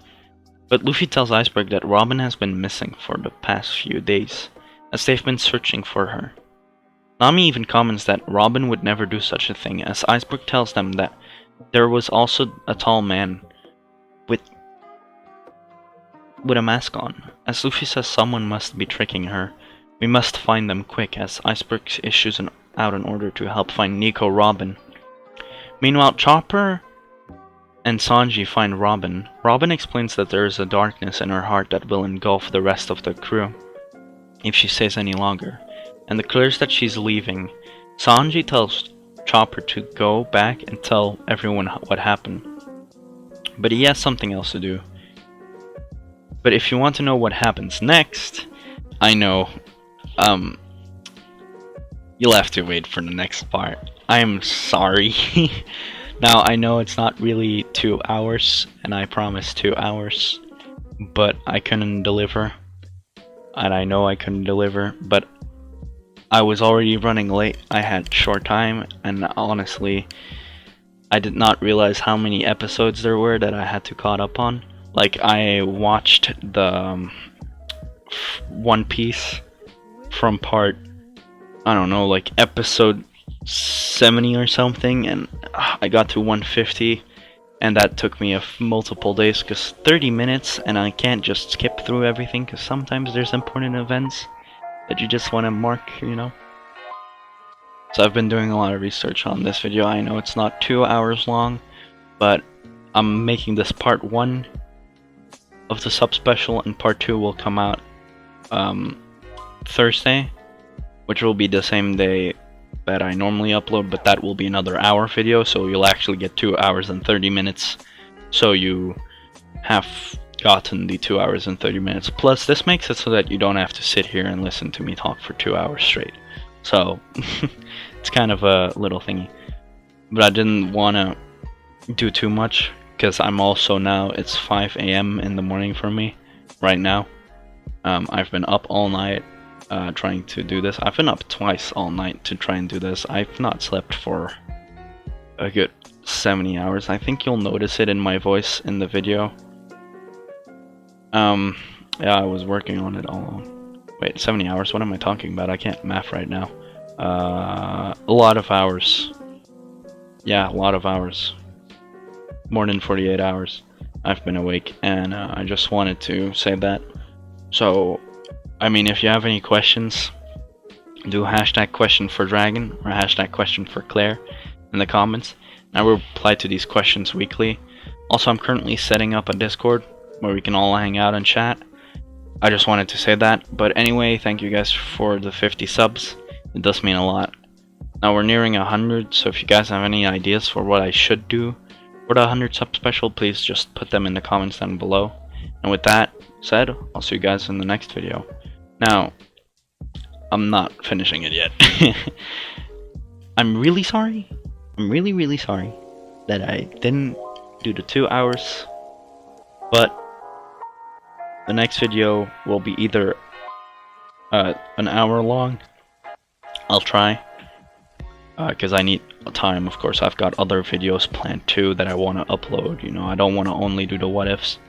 but Luffy tells Iceberg that Robin has been missing for the past few days, as they've been searching for her. Nami even comments that Robin would never do such a thing, as Iceberg tells them that there was also a tall man with a mask on. As Luffy says someone must be tricking her, we must find them quick, as Iceberg issues out an order to help find Nico Robin. Meanwhile, Chopper and Sanji find Robin. Robin explains that there is a darkness in her heart that will engulf the rest of the crew. if she stays any longer. And the clears that she's leaving, Sanji tells Chopper to go back and tell everyone what happened. But he has something else to do. But if you want to know what happens next, I know, you'll have to wait for the next part. I am sorry. Now, I know it's not really 2 hours, and I promised 2 hours, but I couldn't deliver. And I know I couldn't deliver, but I was already running late. I had short time, and honestly, I did not realize how many episodes there were that I had to caught up on. Like, I watched the One Piece from part, I don't know, like episode 70 or something, and I got to 150, and that took me multiple days, because 30 minutes, and I can't just skip through everything, because sometimes there's important events that you just want to mark, you know? So I've been doing a lot of research on this video. I know it's not 2 hours long, but I'm making this part 1 of the sub-special, and part 2 will come out Thursday, which will be the same day that I normally upload, but that will be another hour video, so you'll actually get 2 hours and 30 minutes. So you have gotten the 2 hours and 30 minutes. Plus, this makes it so that you don't have to sit here and listen to me talk for 2 hours straight. So, it's kind of a little thingy. But I didn't want to do too much, because I'm also now, it's 5 AM in the morning for me, right now. I've been up all night trying to do this. I've been up twice all night to try and do this. I've not slept for a good 70 hours. I think you'll notice it in my voice in the video. Yeah, I was working on it all along. Wait, 70 hours? What am I talking about? I can't math right now. A lot of hours. Yeah, a lot of hours. More than 48 hours I've been awake, and I just wanted to say that. So, I mean, if you have any questions, do hashtag question for Dragon or hashtag question for Claire in the comments. I will reply to these questions weekly. Also, I'm currently setting up a Discord where we can all hang out and chat. I just wanted to say that. But anyway, thank you guys for the 50 subs. It does mean a lot. Now we're nearing 100, so if you guys have any ideas for what I should do for the 100 sub special, please just put them in the comments down below. And with that said, I'll see you guys in the next video. Now, I'm not finishing it yet. I'm really sorry. I'm really sorry that I didn't do the 2 hours. But the next video will be either an hour long. I'll try. Because I need time, of course. I've got other videos planned too that I want to upload. You know, I don't want to only do the what ifs.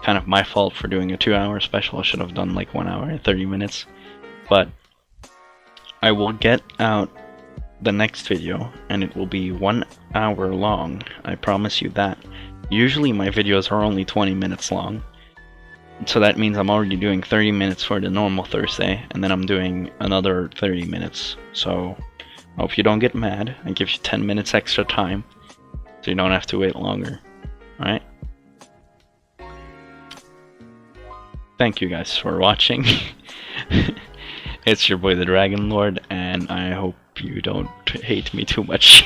Kind of my fault for doing a 2 hour special. I should have done like 1 hour and 30 minutes. But I will get out the next video and it will be 1 hour long. I promise you that. Usually my videos are only 20 minutes long. So that means I'm already doing 30 minutes for the normal Thursday, and then I'm doing another 30 minutes. So I hope you don't get mad. I give you 10 minutes extra time, so you don't have to wait longer. Alright? Thank you guys for watching. It's your boy the Dragon Lord, and I hope you don't hate me too much.